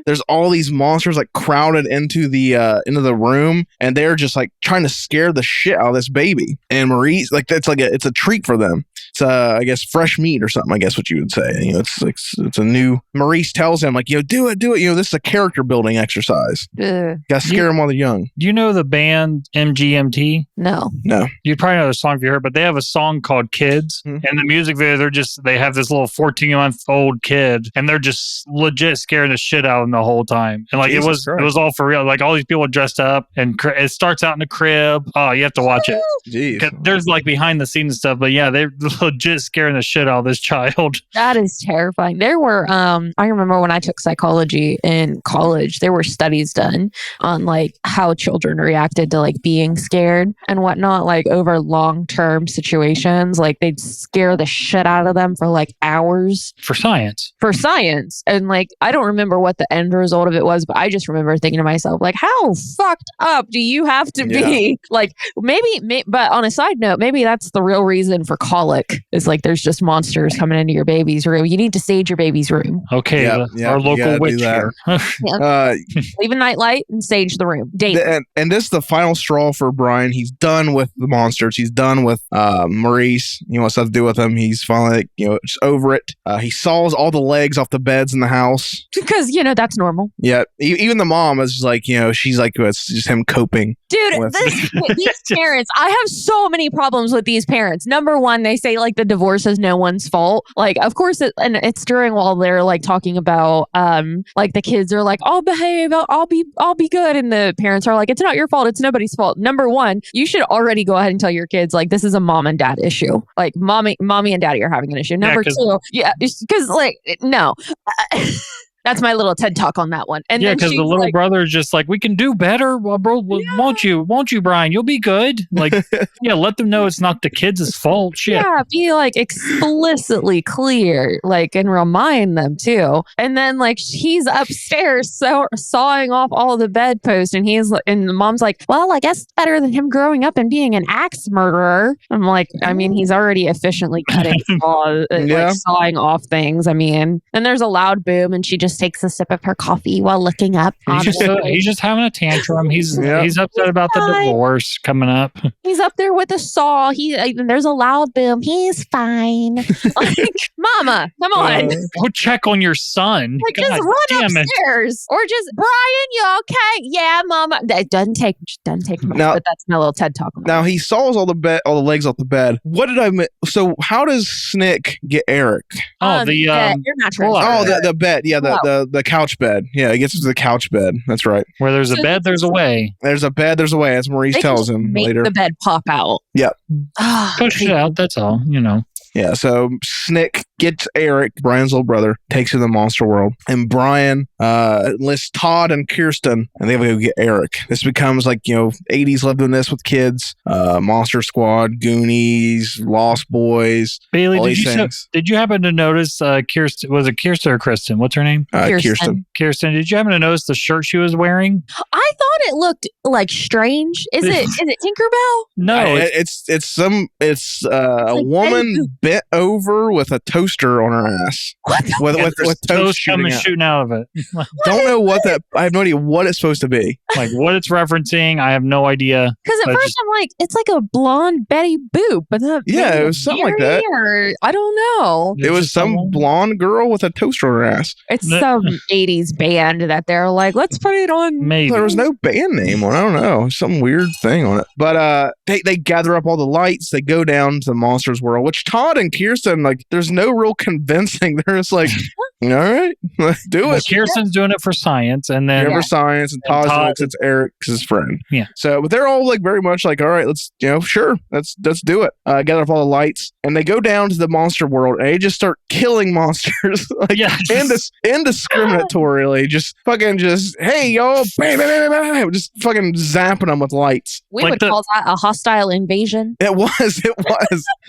There's all these monsters like crowded into the room, and they're just like trying to scare the shit out of this baby. And Maurice, like, it's a treat for them. It's I guess fresh meat or something. I guess what you would say. It's a new. Maurice tells him like, do it. This is a character building exercise. Got to scare them while they're young. Do you know the band MGMT? No. You'd probably know the song if you heard, but they have a song called Kids. And the music video, they have this little 14-month-old kid, and they're just legit scaring the shit out of them the whole time. And like, Jesus Christ. it was all for real. Like, all these people dressed up, and it starts out in the crib. Oh, you have to watch it. Jeez. There's like behind the scenes stuff, but yeah, they're legit scaring the shit out of this child. That is terrifying. There were, I remember when I took psychology in college, there were studies done on like how children reacted to like being scared and whatnot, like over long-term situations. Like they'd scare the shit out of them for like hours. For science. And like, I don't remember what the end result of it was, but I just remember thinking to myself, like, how fucked up do you have to be? Like, maybe, but on a side note, maybe that's the real reason for colic. Is like, there's just monsters coming into your baby's room. You need to sage your baby's room. Okay, our local witch here. Leave a nightlight and sage the room. And this is the final straw for Brian. He's done with the monsters. He's done with Maurice. He wants stuff to do with him. He's finally, just over it. He saws all the legs off the beds in the house. Because, that's normal. Yeah. Even the mom is just like, she's like, it's just him coping. Dude, these parents, I have so many problems with these parents. Number one, they say like the divorce is no one's fault. Like, of course, it's during while they're like talking about, like the kids are like, I'll behave, I'll be good. And the parents are like, it's not your fault. It's nobody's fault. Number one, you should already go ahead and tell your kids, like, this is a mom and dad issue. Like mommy and daddy are having an issue. Number two, because like, no. That's my little TED talk on that one. And because the little brother is just like, we can do better. Well, bro, won't you, Brian? You'll be good. Like, let them know it's not the kids' fault. Shit. Yeah, be like explicitly clear, like, and remind them too. And then like he's upstairs sawing off all the bedposts, and the mom's like, well, I guess it's better than him growing up and being an axe murderer. I'm like, I mean, he's already efficiently cutting like sawing off things. I mean, then there's a loud boom, and she just takes a sip of her coffee while looking up. He's just having a tantrum. He's upset about the divorce coming up. He's up there with a saw. There's a loud boom. He's fine. Like, Mama, come on. Go check on your son. Like, just run upstairs. Or just, Brian, you okay? Yeah, Mama. That doesn't take much, but that's my little TED talk. Now he saws all the legs off the bed. What did I miss? So how does Snick get Eric? The bed. Yeah, the couch bed. Yeah, he gets to the couch bed. That's right. Where there's a bed, there's a way. There's a bed, there's a way. As Maurice tells him later. The bed pop out. Yeah. Push it out. That's all. Yeah, so Snick gets Eric, Brian's little brother, takes him to the monster world, and Brian enlists Todd and Kirsten, and they go get Eric. This becomes like, 80s love doing this with kids, Monster Squad, Goonies, Lost Boys, Bailey, did you happen to notice Kirsten, was it Kirsten or Kristen? What's her name? Kirsten. Kirsten, did you happen to notice the shirt she was wearing? I thought it looked like strange. Is it Tinkerbell? No, it's a woman bent over with a toaster on her ass. What? With toast shooting out of it. Don't know what that. I have no idea what it's supposed to be. Like what it's referencing, I have no idea. Because at first I'm like, it's like a blonde Betty Boop, but it was something like that. Or, I don't know. It was some blonde girl with a toaster on her ass. It's some 80s band that they're like, let's put it on. Maybe there was no band name on. I don't know, some weird thing on it. But they gather up all the lights. They go down to the monsters world, which Todd and Kirsten, like, there's no real convincing. They're just like, all right, let's do it. Kirsten's doing it for science, and then for science, and Todd thinks it's Eric's his friend. Yeah. So, but they're all like very much like, all right, let's sure, let's do it. Gather up all the lights, and they go down to the monster world, and they just start killing monsters, like indiscriminatorily, hey y'all, bam, bam, bam, bam, just fucking zapping them with lights. We would call that a hostile invasion. It was.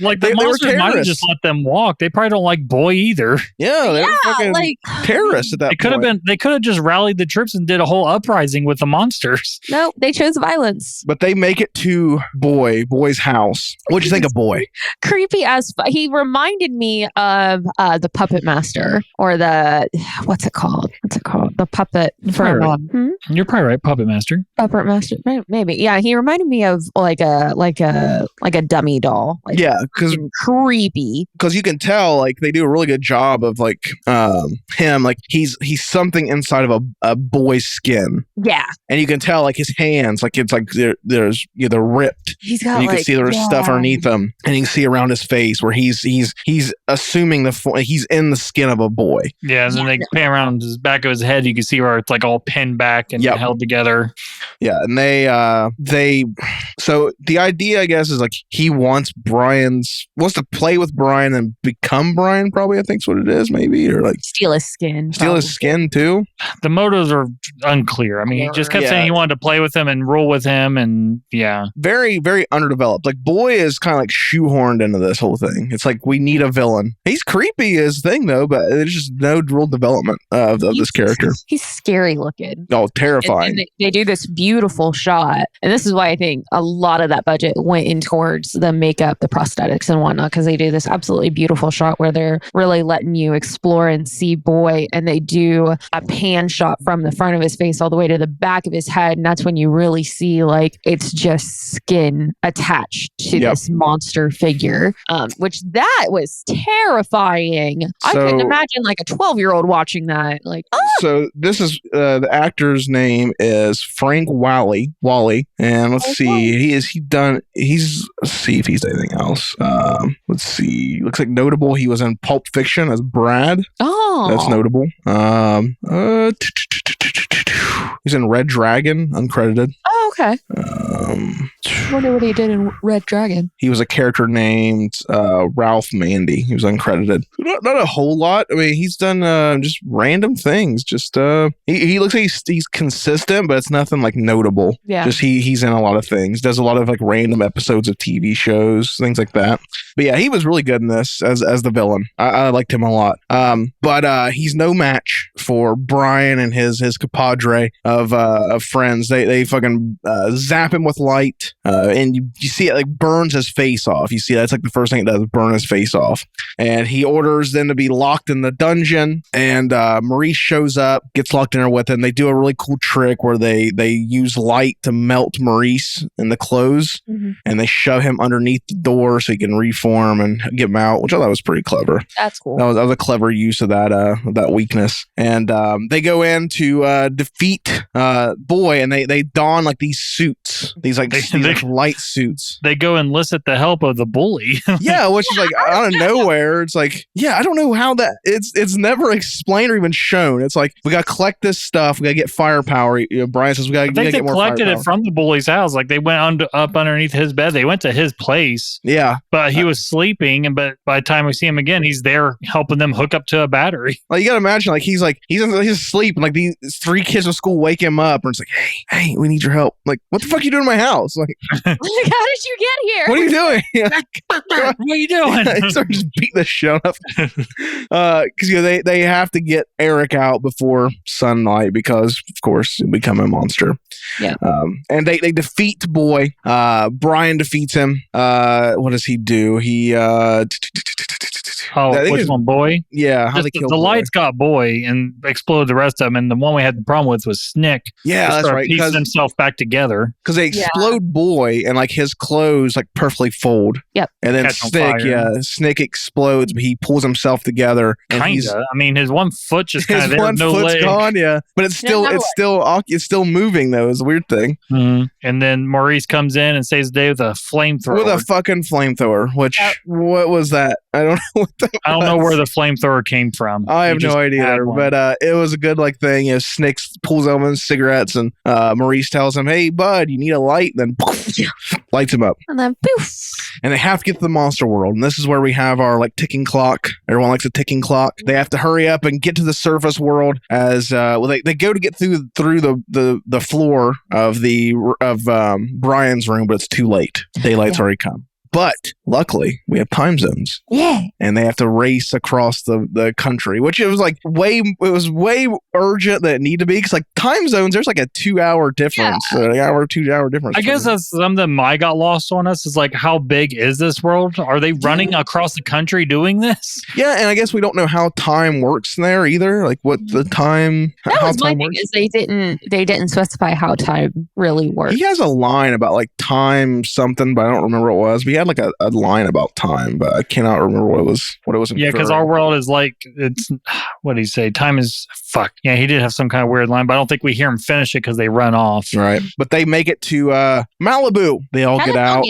Like the monsters might have just let them walk. They probably don't like Boy either. Yeah, they were fucking fucking terrorists at that point. They could have just rallied the troops and did a whole uprising with the monsters. Nope, they chose violence. But they make it to Boy's house. What'd you think of Boy? Creepy as he reminded me of the Puppet Master, or what's it called? The puppet from You're probably right, Puppet Master. Puppet Master, maybe. Yeah, he reminded me of like a dummy doll. Like, yeah, because creepy. Because you can tell, like, they do a really good job of like him, like he's something inside of a boy's skin. Yeah, and you can tell, like, his hands, like it's like they're ripped. He's got, and you can see there's stuff underneath him, and you can see around his face where he's assuming he's in the skin of a boy. Yeah, and then they pan around his back of his head. You can see where it's like all pinned back and held together. Yeah, and they so the idea, I guess, is like he wants to play with Brian and become Brian. Probably, I think's what it is. Maybe, or like steal his skin. Steal his skin too. The motives are unclear. I mean, he just kept saying he wanted to play with him and rule with him, and very, very underdeveloped. Like Boy is kind of like shoehorned into this whole thing. It's like we need a villain. He's creepy as thing though, but there's just no real development of this character. He's scary looking. Oh, terrifying. And they do this beautiful shot, and this is why I think a lot of that budget went in towards the makeup, the prosthetics, and whatnot, because they do this absolutely beautiful shot where they're really letting you explore and see Boy, and they do a pan shot from the front of his face all the way to the back of his head, and that's when you really see like it's just skin attached to this monster figure, which that was terrifying. I couldn't imagine like a 12-year-old watching that. Like, so this is the actor's name is Frank Wally, and let's see, let's see if he's anything else. Let's see, looks like notable. He was in Pulp Fiction as Brad. Oh, that's notable. He's in Red Dragon, uncredited. Oh, okay. Wonder what he did in Red Dragon. He was a character named Ralph Mandy. He was uncredited. Not a whole lot. I mean, he's done just random things. Just he looks like he's consistent, but it's nothing like notable. Yeah. Just he's in a lot of things. Does a lot of like random episodes of TV shows, things like that. But yeah, he was really good in this as the villain. I liked him a lot. But he's no match for Brian and his compadre of friends. They fucking zap him with light, and you see it like burns his face off. You see that's like the first thing it does, burn his face off. And he orders them to be locked in the dungeon, and Maurice shows up, gets locked in there with him. They do a really cool trick where they use light to melt Maurice in the clothes, and they shove him underneath the door so he can reform and get him out, which I thought was pretty clever. That's cool. That was a clever use of that weakness. And they go in to defeat Boy, and they don like these suits, these light suits. They go enlist the help of the bully. Yeah, which is like out of nowhere. It's like, yeah, I don't know how that it's never explained or even shown. It's like, we gotta collect this stuff, we gotta get firepower. Brian says we gotta get more firepower. They collected it from the bully's house. Like they went up underneath his bed. They went to his place. Yeah, but he was sleeping, but by the time we see him again, he's there helping them hook up to a battery. Like you gotta imagine, like he's asleep, and like these 3 kids from school wake him up, and it's like, hey, we need your help. Like, what the fuck are you doing in my house? Like, how did you get here? What are you doing? What are you doing? He starts just beating the shit up. Because they have to get Eric out before sunlight because, of course, he'll become a monster. Yeah. And they defeat Boy. Brian defeats him. What does he do? He which one, Boy? Yeah, how they kill the Boy. Lights got Boy and exploded the rest of them, and the one we had the problem with was Snick. Yeah, that's right. Piecing himself back together because they explode Boy, and like his clothes like perfectly fold. Yep. And then Snick explodes, but he pulls himself together. Kinda. I mean, his one foot just kind of there, one no foot's leg. Gone. Yeah, but it's still moving though. It's a weird thing. Mm-hmm. And then Maurice comes in and saves the day with a flamethrower. With a fucking flamethrower. Which what was that? I don't know what that was. I don't know where the flamethrower came from. I have no idea, but it was a good like thing. Snick pulls out his cigarettes, and Maurice tells him, "Hey, bud, you need a light." And then lights him up, and then poof. And they have to get to the monster world, and this is where we have our like ticking clock. Everyone likes a ticking clock. They have to hurry up and get to the surface world as they go to get through the floor of Brian's room, but it's too late. Daylight's already come. But luckily, we have time zones. Yeah. And they have to race across the country, which it was way urgent that it needed to be. Because like time zones, there's like a 2-hour difference, an hour, 2-hour difference. I guess that's something I got lost on us is like, how big is this world? Are they running across the country doing this? Yeah, and I guess we don't know how time works there either. Like what the time, that how was my time thing works. is they didn't specify how time really works. He has a line about like time something, but I don't remember what it was. We had like a line about time, but I cannot remember what it was. Yeah, because our world is like, it's, what did he say? Time is fuck. Yeah, he did have some kind of weird line, but I don't think we hear him finish it because they run off. Right. But they make it to Malibu. They all get out.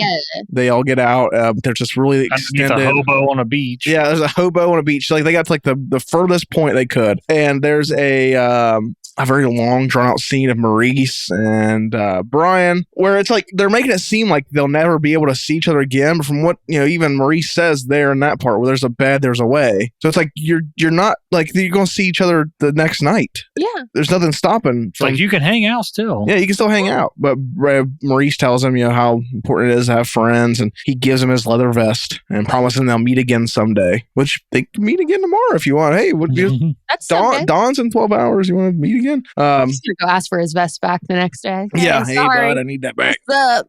They all get out. But there's just really extended. A hobo on a beach. Yeah, there's a hobo on a beach. Like they got to like the furthest point they could. And there's a very long, drawn-out scene of Maurice and Brian, where it's like they're making it seem like they'll never be able to see each other again. But from what even Maurice says there in that part, where there's a bed, there's a way. So it's like you're not like you're going to see each other the next night. Yeah, there's nothing stopping. It's like you can hang out still. Yeah, you can still hang out. But Maurice tells him, how important it is to have friends, and he gives him his leather vest and promises they'll meet again someday. Which they can meet again tomorrow if you want. Hey, would you? That's Dawn's in 12 hours. You want to meet again? He's gonna go ask for his vest back the next day. Yeah, hey, bud, I need that back. What's up?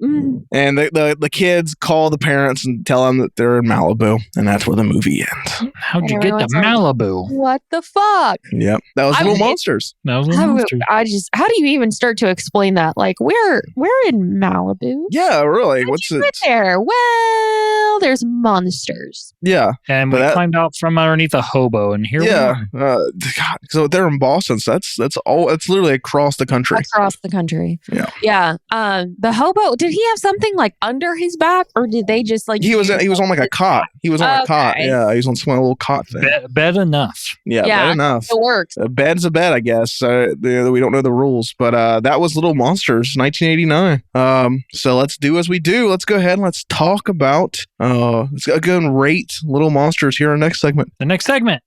And the kids call the parents and tell them that they're in Malibu, and that's where the movie ends. How'd you get to Malibu? What the fuck? Yep, that was Little Monsters. That was Little Monsters. How do you even start to explain that? Like, we're in Malibu. Yeah, really. How'd What's you it? get there? Well, there's monsters. Yeah, and we climbed out from underneath a hobo, and here we are. God, so they're in Boston. So that's all. It's literally across the country. Across the country. Yeah. Yeah. The hobo. Did he have something like under his back, or did they just like? He was on like a cot. He was on a cot. Yeah, he was on some little cot thing. Bed enough. Yeah, bed enough. It works. A bed's a bed, I guess. We don't know the rules, but that was Little Monsters, 1989. So let's do as we do. Let's go ahead and let's talk about. Let's go and rate Little Monsters here in our next segment. The next segment.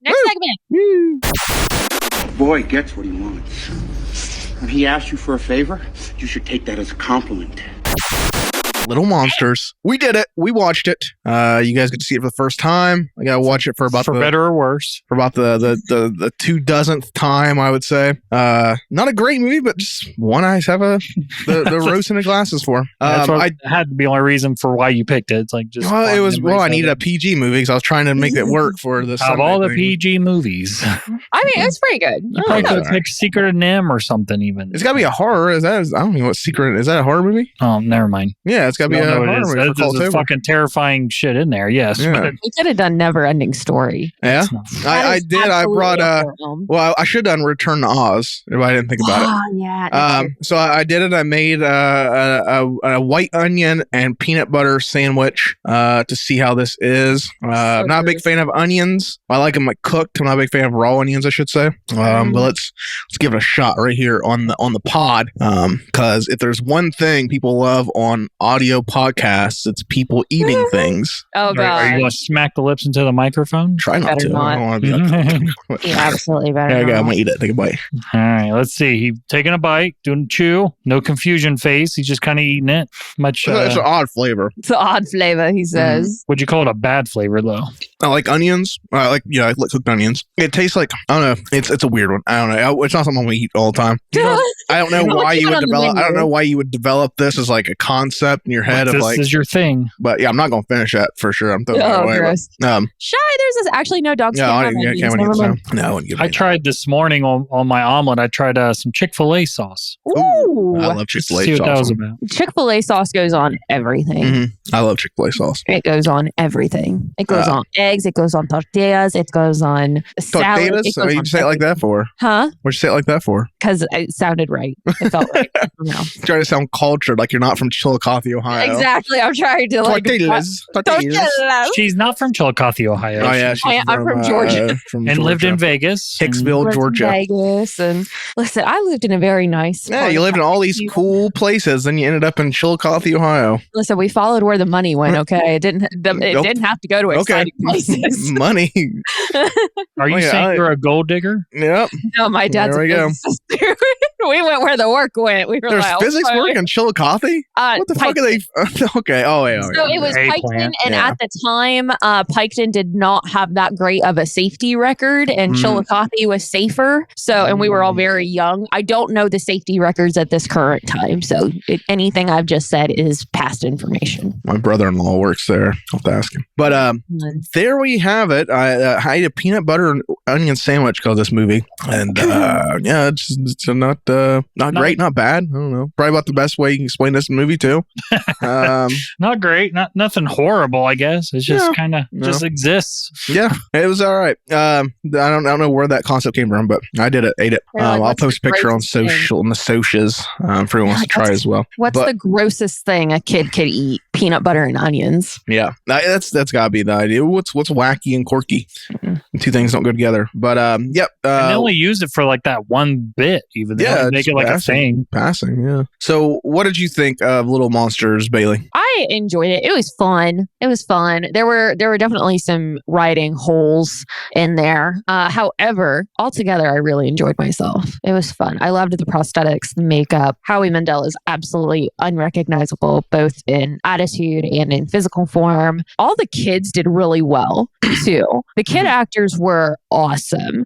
Woo. Boy gets what he wants. If he asks you for a favor, you should take that as a compliment. Little Monsters. We did it. We watched it. You guys get to see it for the first time. I gotta watch it for better or worse. For about the 2,000th time, I would say. Not a great movie, but just one I have the rose tinted glasses for. I had to be the only reason for why you picked it. It's like just. Well, I needed a PG movie because I was trying to make it work for this. Of all the PG movies, I mean, it's pretty good. You probably could pick Secret of Nim or something. Even it's got to be a horror. I don't know what Secret is. That a horror movie? Oh, never mind. Yeah, it's got to be a horror movie. There's fucking terrifying shit in there. Yes, yeah. We could have done Never Ending Story. Yeah, I did. I brought I should have done Return to Oz if I didn't think about it. Yeah. So I did it. I made a white onion and peanut butter sandwich to see how this is. I'm not a big fan of onions. I like them like cooked. I'm not a big fan of raw onions, I should say. But let's give it a shot right here on the pod. Because if there's one thing people love on audio podcasts, it's people eating things. Oh god! Are you going to smack the lips into the microphone? Try not to. I don't want to be You absolutely better. There you go. I'm gonna eat it. Take a bite. All right. Let's see. He taking a bite, doing chew. No confusion face. He's just kind of eating it. Much. It's an odd flavor. It's an odd flavor, he says. Would you call it a bad flavor though? I like onions. I like cooked onions. It tastes like, I don't know. It's a weird one. I don't know. It's not something we eat all the time. I don't know why you would develop. I don't know why you would develop this as like a concept in your head of like. This is your thing. But yeah, I'm not gonna finish that for sure. I'm throwing it away. Gross. Shy, there's actually no dogs. Yeah, I tried this morning on my omelet. I tried some Chick-fil-A sauce. Ooh, I love Chick-fil-A see sauce. what that was about. Chick-fil-A sauce goes on everything. Mm-hmm. I love Chick-fil-A sauce. It goes on everything. It goes on eggs. It goes on tortillas. It goes on salad. Tortillas? What did you say it like that for? Huh? What'd you say it like that for? Because it sounded right. It felt right. No. Trying to sound cultured, like you're not from Chillicothe, Ohio. Exactly. I'm trying to like tortillas. She's not from Chillicothe, Ohio. Oh yeah, I'm from Georgia. And lived in Vegas. Hicksville, Georgia. Vegas. And listen, I lived in a very nice. Yeah, you lived in all these cool places, then you ended up in Chillicothe, Ohio. Listen, we followed where the money went. Okay, it didn't have to go to exciting places. Money. Are you saying you're a gold digger? Yep. No, my dad's there we go. We went where the work went. We were There's like, physics work in Chillicothe? What the fuck are they? Okay. Oh, yeah. So it was Piketon, and at the time, Piketon did not have that great of a safety record, and Chillicothe was safer. So, and we were all very young. I don't know the safety records at this current time. So anything I've just said is past information. My brother-in-law works there. I'll have to ask him. But there we have it. I ate a peanut butter and onion sandwich because of this movie, and yeah, it's not great, not bad. I don't know. Probably about the best way you can explain this movie too. Not great, nothing horrible. I guess it's just kind of just exists. Yeah, it was all right. I don't know where that concept came from, but I ate it. I'll post a picture on social in the socials if anyone wants to try as well. What's the grossest thing a kid could eat? Peanut butter and onions. Yeah, that's gotta be the idea. What's wacky and quirky? Two things don't go together. But yep. And they only use it for like that one bit. Even make it like a thing. Passing. Yeah. So, what did you think of Little Monsters, Bailey? I enjoyed it. It was fun. There were definitely some writing holes in there. However, altogether, I really enjoyed myself. It was fun. I loved the prosthetics, the makeup. Howie Mandel is absolutely unrecognizable, both in attitude and in physical form. All the kids did really well too. The kid actors were awesome.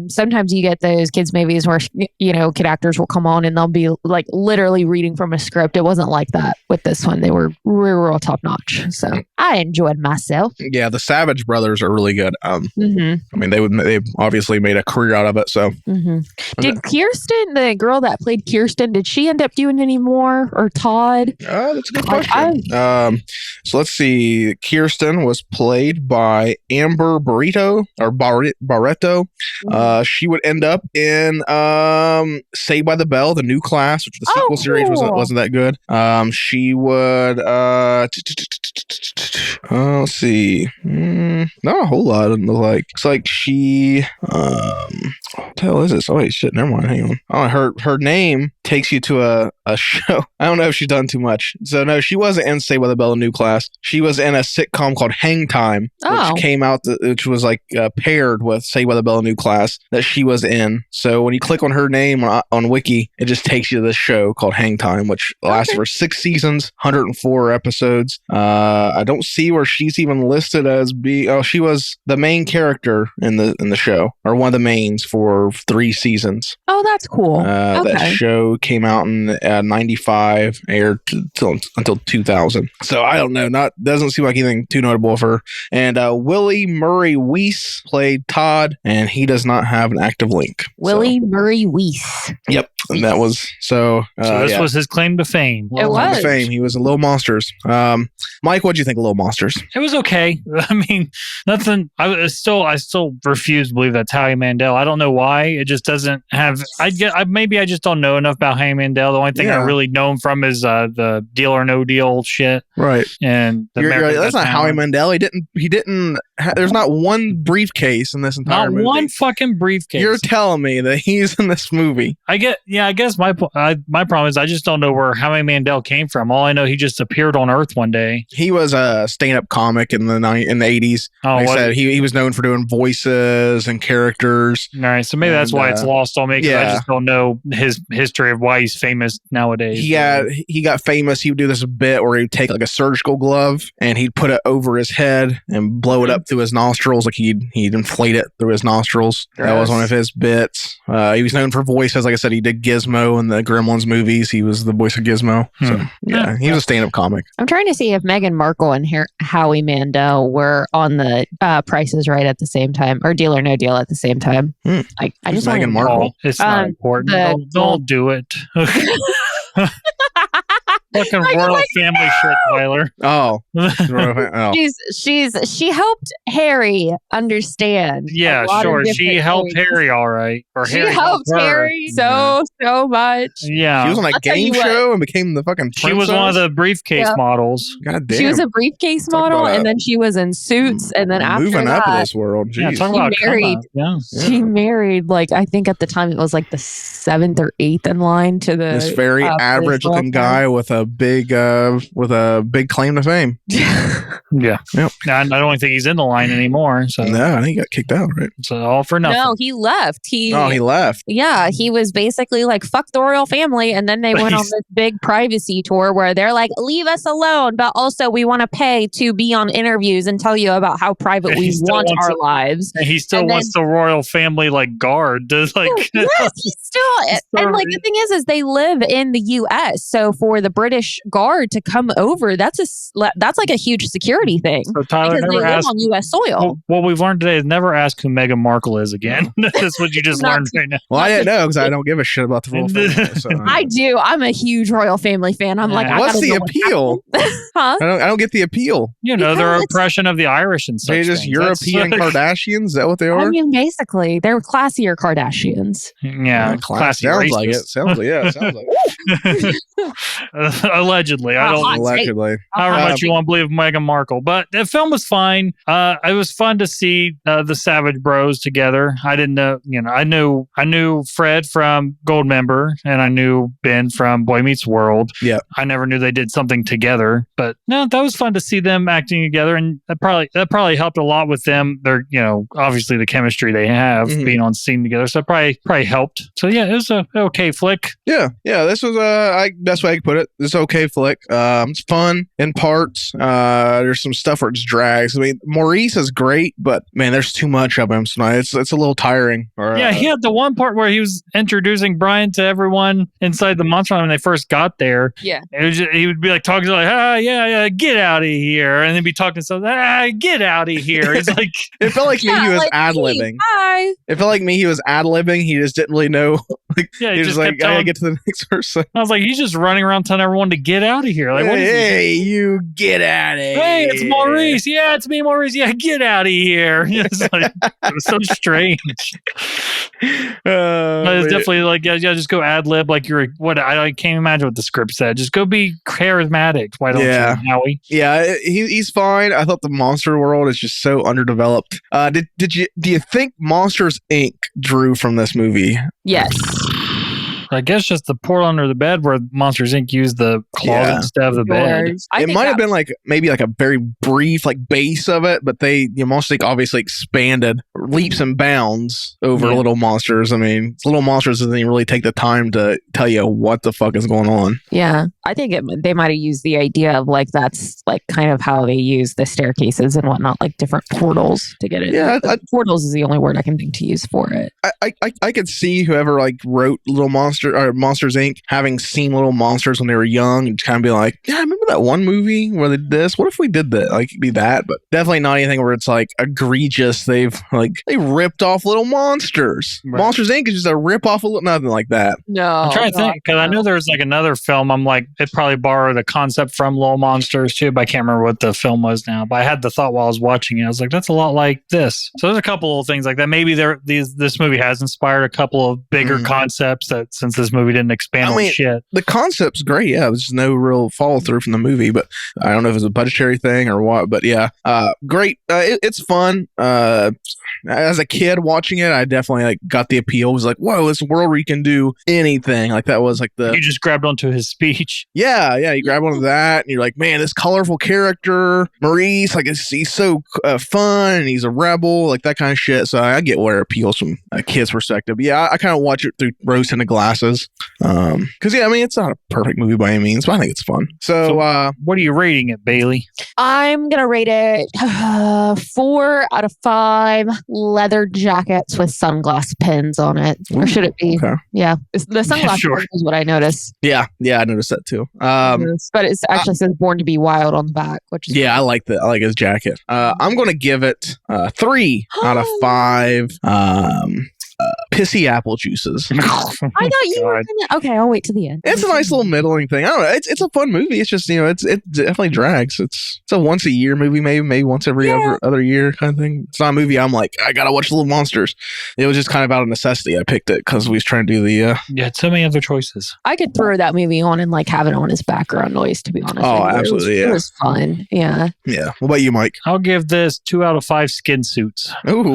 Sometimes you get those kids movies where kid actors will come on and they'll be like literally reading from a script. It wasn't like that with this one. They were real top notch. So I enjoyed myself. Yeah, the Savage brothers are really good. I mean, they obviously made a career out of it. So did Kirsten, the girl that played Kirsten, did she end up doing any more, or Todd? That's a good question. So let's see. Kirsten was played by Amber Barreto. She would end up in Saved by the Bell, the new class, which the sequel series wasn't that good. She would let's see. Not a whole lot. It's like she what the hell is this? Oh wait, shit, never mind. Hang on. Her name takes you to a show. I don't know if she's done too much. So no, she wasn't in Saved by the Bell, new class. She was in a sitcom called Hang Time, which came out, which was like paired with Saved by the Bell, new class that she was in. So when you click on her name on Wiki, it just takes you to this show called Hang Time, which lasted for 6 seasons, 104 episodes. I don't see where she's even listed as she was the main character in the show, or one of the mains for 3 seasons. Oh, that's cool. That show came out in 95, aired until 2000. So I don't know. Doesn't seem like anything too notable of her. And Willie Murray Weiss played Todd, and he does not have an active link. Willie Murray Weiss. Yep. And that was so this was his claim to fame. It was. He was in Little Monsters. Mike, what'd you think of Little Monsters? It was okay. I mean, nothing. I still refuse to believe that's Howie Mandel. I don't know why. It just doesn't have. Maybe I just don't know enough about Howie Mandel. The only thing I really know him from is the Deal or No Deal shit. Right. And that's not Howie Mandel. He didn't. There's not one briefcase in this entire movie. Not one fucking briefcase. You're telling me that he's in this movie? I guess my problem is I just don't know where Howie Mandel came from. All I know, he just appeared on Earth one day. He was a stand-up comic in the 80s. Oh, like I said, he was known for doing voices and characters. All right, so maybe that's why it's lost on me, because I just don't know his history of why he's famous nowadays. He got famous. He would do this bit where he'd take like a surgical glove and he'd put it over his head and blow it up through his nostrils, like he'd inflate it through his nostrils. Yes. That was one of his bits. He was known for voices. Like I said, he did Gizmo in the Gremlins movies. He was the voice of Gizmo. So he was a stand-up comic. I'm trying to see if Meghan Markle and Howie Mandel were on the Price is Right at the same time, or Deal or No Deal at the same time. I just Meghan Markle. It's not important. Don't do it. Fucking royal family shit, Tyler. Oh. She helped Harry understand. Yeah, sure. She helped Harry, all right. She helped Harry so much. Yeah. She was on a game show and became the fucking princess. She was one of the briefcase models. God damn. She was a briefcase model, and then she was in Suits, and then after moving that, up in this world. Jeez. She married, like, I think at the time it was like the 7th or 8th in line to this very average looking guy with a big claim to fame. Yeah. Yep. I don't think he's in the line anymore. So no, I think he got kicked out, right? So all for nothing. No, he left. He left. Yeah, he was basically like, fuck the royal family. And then they went on this big privacy tour where they're like, leave us alone. But also we want to pay to be on interviews and tell you about how private we want our lives. And he still wants the royal family like guard. Yes, he's still. And like the thing is they live in the U.S. So for the British guard to come over, that's like a huge security thing. So Tyler, because they live on U.S. soil. What we've learned today is never ask who Meghan Markle is again. That's what you just learned right now. Well, I didn't know because I don't give a shit about the royal family. So. I do. I'm a huge royal family fan. I'm like, what's the appeal? Huh? I don't get the appeal. Their oppression of the Irish and such. They're just European Kardashians. Is that what they are? I mean, basically, they're classier Kardashians. Yeah, classy. Sounds like it. Sounds like it. Allegedly, I don't. Allegedly. However much you want to believe Meghan Markle, but the film was fine. It was fun to see the Savage Bros together. I didn't know. I knew Fred from Goldmember, and I knew Ben from Boy Meets World. Yeah. I never knew they did something together, but no, that was fun to see them acting together, and that probably helped a lot with them. They're obviously the chemistry they have being on scene together, so probably helped. So yeah, it was a okay flick. Yeah. This was that's way I could put it. It's okay flick. It's fun in parts. There's some stuff where it just drags. I mean, Maurice is great, but man, there's too much of him. So it's a little tiring. He had the one part where he was introducing Brian to everyone inside the monster when they first got there. Yeah. He would be like talking to yeah, get out of here, and then be talking to someone, get out of here. It's like it felt like he was ad-libbing. Hi. It felt like he was ad-libbing. He just didn't really know. He was just like, I gotta get to the next person. I was like, he's just running around telling everyone to get out of here. Like, what is hey, you get out of here. Hey, it's Maurice. Yeah, it's me, Maurice. Yeah, get out of here. It's like, it was so strange. It's definitely like, just go ad lib like you're I can't imagine what the script said. Just go be charismatic. Why don't you, Howie? Yeah, he's fine. I thought the monster world is just so underdeveloped. Do you think Monsters Inc. drew from this movie? Yes. I guess just the pour under the bed where Monsters Inc. used the closet instead of the bed. It might have been maybe a very brief base of it, but Monsters Inc. obviously expanded leaps and bounds over Little Monsters. I mean, Little Monsters doesn't even really take the time to tell you what the fuck is going on. Yeah, I think they might have used the idea of that's kind of how they use the staircases and whatnot, different portals to get it. Yeah, portals is the only word I can think to use for it. I could see whoever wrote Little Monsters or Monsters Inc. having seen Little Monsters when they were young and kind of be like, yeah, I remember that one movie where they did this. What if we did that? It'd be that, but definitely not anything where it's egregious. They ripped off Little Monsters. Right. Monsters Inc. is just a rip off of nothing like that. No, I'm trying to think because I know there's another film. I'm it probably borrowed a concept from Little Monsters too, but I can't remember what the film was now. But I had the thought while I was watching it. I was like, that's a lot like this. So there's a couple of things like that. Maybe this movie has inspired a couple of bigger concepts that since this movie didn't expand on shit. The concept's great. Yeah, there's no real follow through from the movie, but I don't know if it's a budgetary thing or what. But yeah, great. It's fun. As a kid watching it, I definitely got the appeal. It was like, whoa, this world where you can do anything. That was you just grabbed onto his speech. Yeah, you grab onto that, and you're like, man, this colorful character Maurice, he's so fun, and he's a rebel, that kind of shit. So I get where it appeals from a kid's perspective. Yeah, I kind of watch it through rose-tinted glasses. Because it's not a perfect movie by any means, but I think it's fun. So what are you rating it, Bailey? I'm gonna rate it 4 out of 5 leather jackets with sunglass pins on it. Or should it be? Okay. Yeah, the sunglass pins is what I noticed. Yeah, I noticed that too. But it actually says "Born to Be Wild" on the back, which is I like that. I like his jacket. I'm gonna give it 3 out of 5. Pissy apple juices. I thought you were gonna. Okay, I'll wait to the end. It's a nice little middling thing. I don't know. It's a fun movie. It's just it definitely drags. It's a once a year movie, maybe once every other year kind of thing. It's not a movie I'm like, I gotta watch Little Monsters. It was just kind of out of necessity. I picked it because we was trying to do the. So many other choices. I could throw that movie on and have it on as background noise. To be honest. Oh, absolutely. It was fun. Yeah. Yeah. What about you, Mike? I'll give this 2 out of 5 skin suits. Ooh.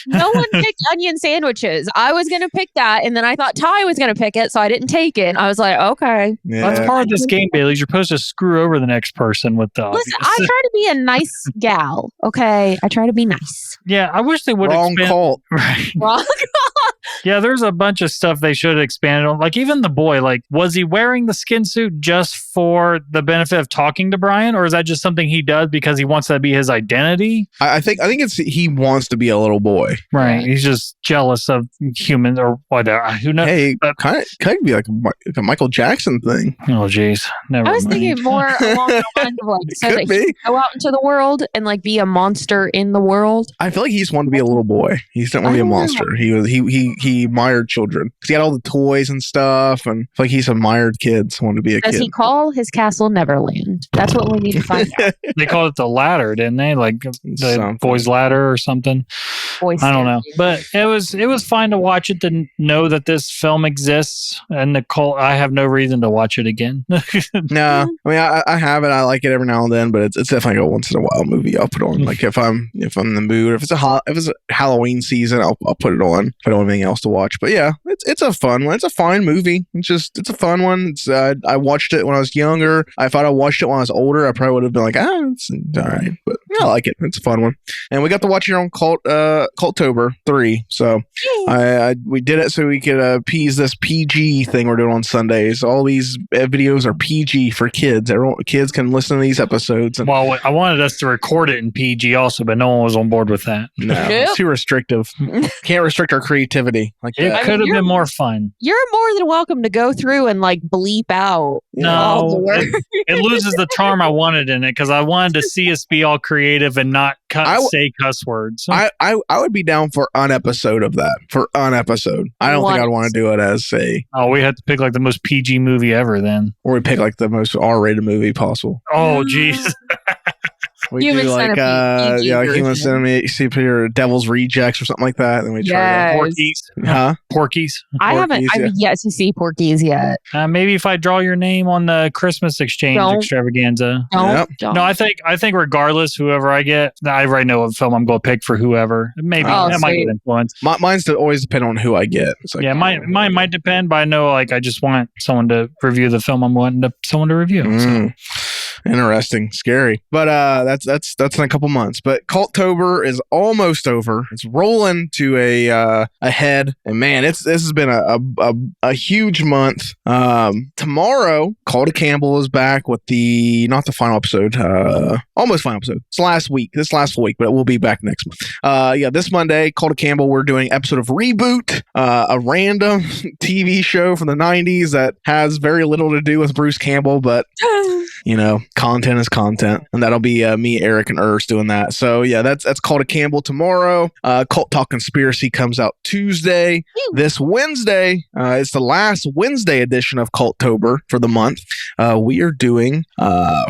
No one picked onion sandwiches. I was going to pick that, and then I thought Ty was going to pick it, so I didn't take it. I was like, okay. Yeah. That's part of this game, Bailey. You're supposed to screw over the next person with the. Listen, I try to be a nice gal. Okay, I try to be nice. Yeah, I wish they would Wrong expand. cult. Right. Wrong. Yeah, there's a bunch of stuff they should have expanded on. Like even the boy, like was he wearing the skin suit just for the benefit of talking to Brian, or is that just something he does because he wants that to be his identity? I think it's he wants to be a little boy. Right. He's just jealous of humans or whatever. Who knows? Hey, kind of be like a Michael Jackson thing. Oh, geez. Never I was mind. thinking more along the lines of like so Could that be. he can go out into the world and like be a monster in the world. I feel like he just wanted to be a little boy. He just didn't want to be a monster. He admired children. He had all the toys and stuff, and I feel like he's admired kids. Wanted to be a Does kid. he call his castle Neverland? That's what we need to find out. They called it the ladder, didn't they? Like the Something. boys' ladder or something. Boy I don't know, Scout. but it was fine to watch it to know that this film exists, and the cult. I have no reason to watch it again. No, I mean I have it. I like it every now and then, but it's definitely a once in a while movie I'll put on. Like if I'm in the mood, if it's a Halloween season, I'll put it on. If I don't have anything else to watch, but yeah, it's a fun one. It's a fine movie. It's a fun one. It's I watched it when I was younger. If I'd have watched it when I was older, I probably would have been like, it's all right. But yeah, I like it. It's a fun one, and we got to watch it on Cultober 3. So we did it so we could appease this PG thing we're doing on Sundays. All these videos are PG for kids. Kids can listen to these episodes. And Well, I wanted us to record it in PG also, but no one was on board with that. no, it's too restrictive. Can't restrict our creativity like It that. could have been more fun. You're more than welcome to go through and like bleep out all the No, words. it loses the charm I wanted in it because I wanted to see us be all creative and not say cuss words. I would be down for an episode of that. For an episode. I don't think I'd want to do it as Oh, we had to pick like the most PG movie ever then. or we pick like the most R-rated movie possible. Oh, jeez. We Human do like Centipede, PG like Human version. Centipede, see here, Devil's Rejects or something like that. And then we try Yes. Porkies. to, huh? Porkies. I've Porkies, yeah. yet to see Porkies yet. Maybe if I draw your name on the Christmas exchange Don't. extravaganza. Don't. No, I think regardless, whoever I get, I already know what film I'm going to pick for whoever. Maybe Oh, that might sweet. get influenced. Mine's always depend on who I get. It's like, Yeah, mine might depend, but I know like I just want someone to review the film I'm wanting someone to review. So. Mm. Interesting, scary, but that's in a couple months. But Cultober is almost over. It's rolling to a head, and man, this has been a huge month. Tomorrow, Call to Campbell is back with not the final episode, almost final episode. It's last week, this last full week, but it will be back next month. This Monday, Call to Campbell, we're doing episode of Reboot, a random TV show from the 90s that has very little to do with Bruce Campbell, but content is content, and that'll be me, Eric, and Urs doing that. So yeah, that's Call to Campbell tomorrow. Cult Talk Conspiracy comes out Tuesday. This Wednesday, it's the last Wednesday edition of Cultober for the month. We are doing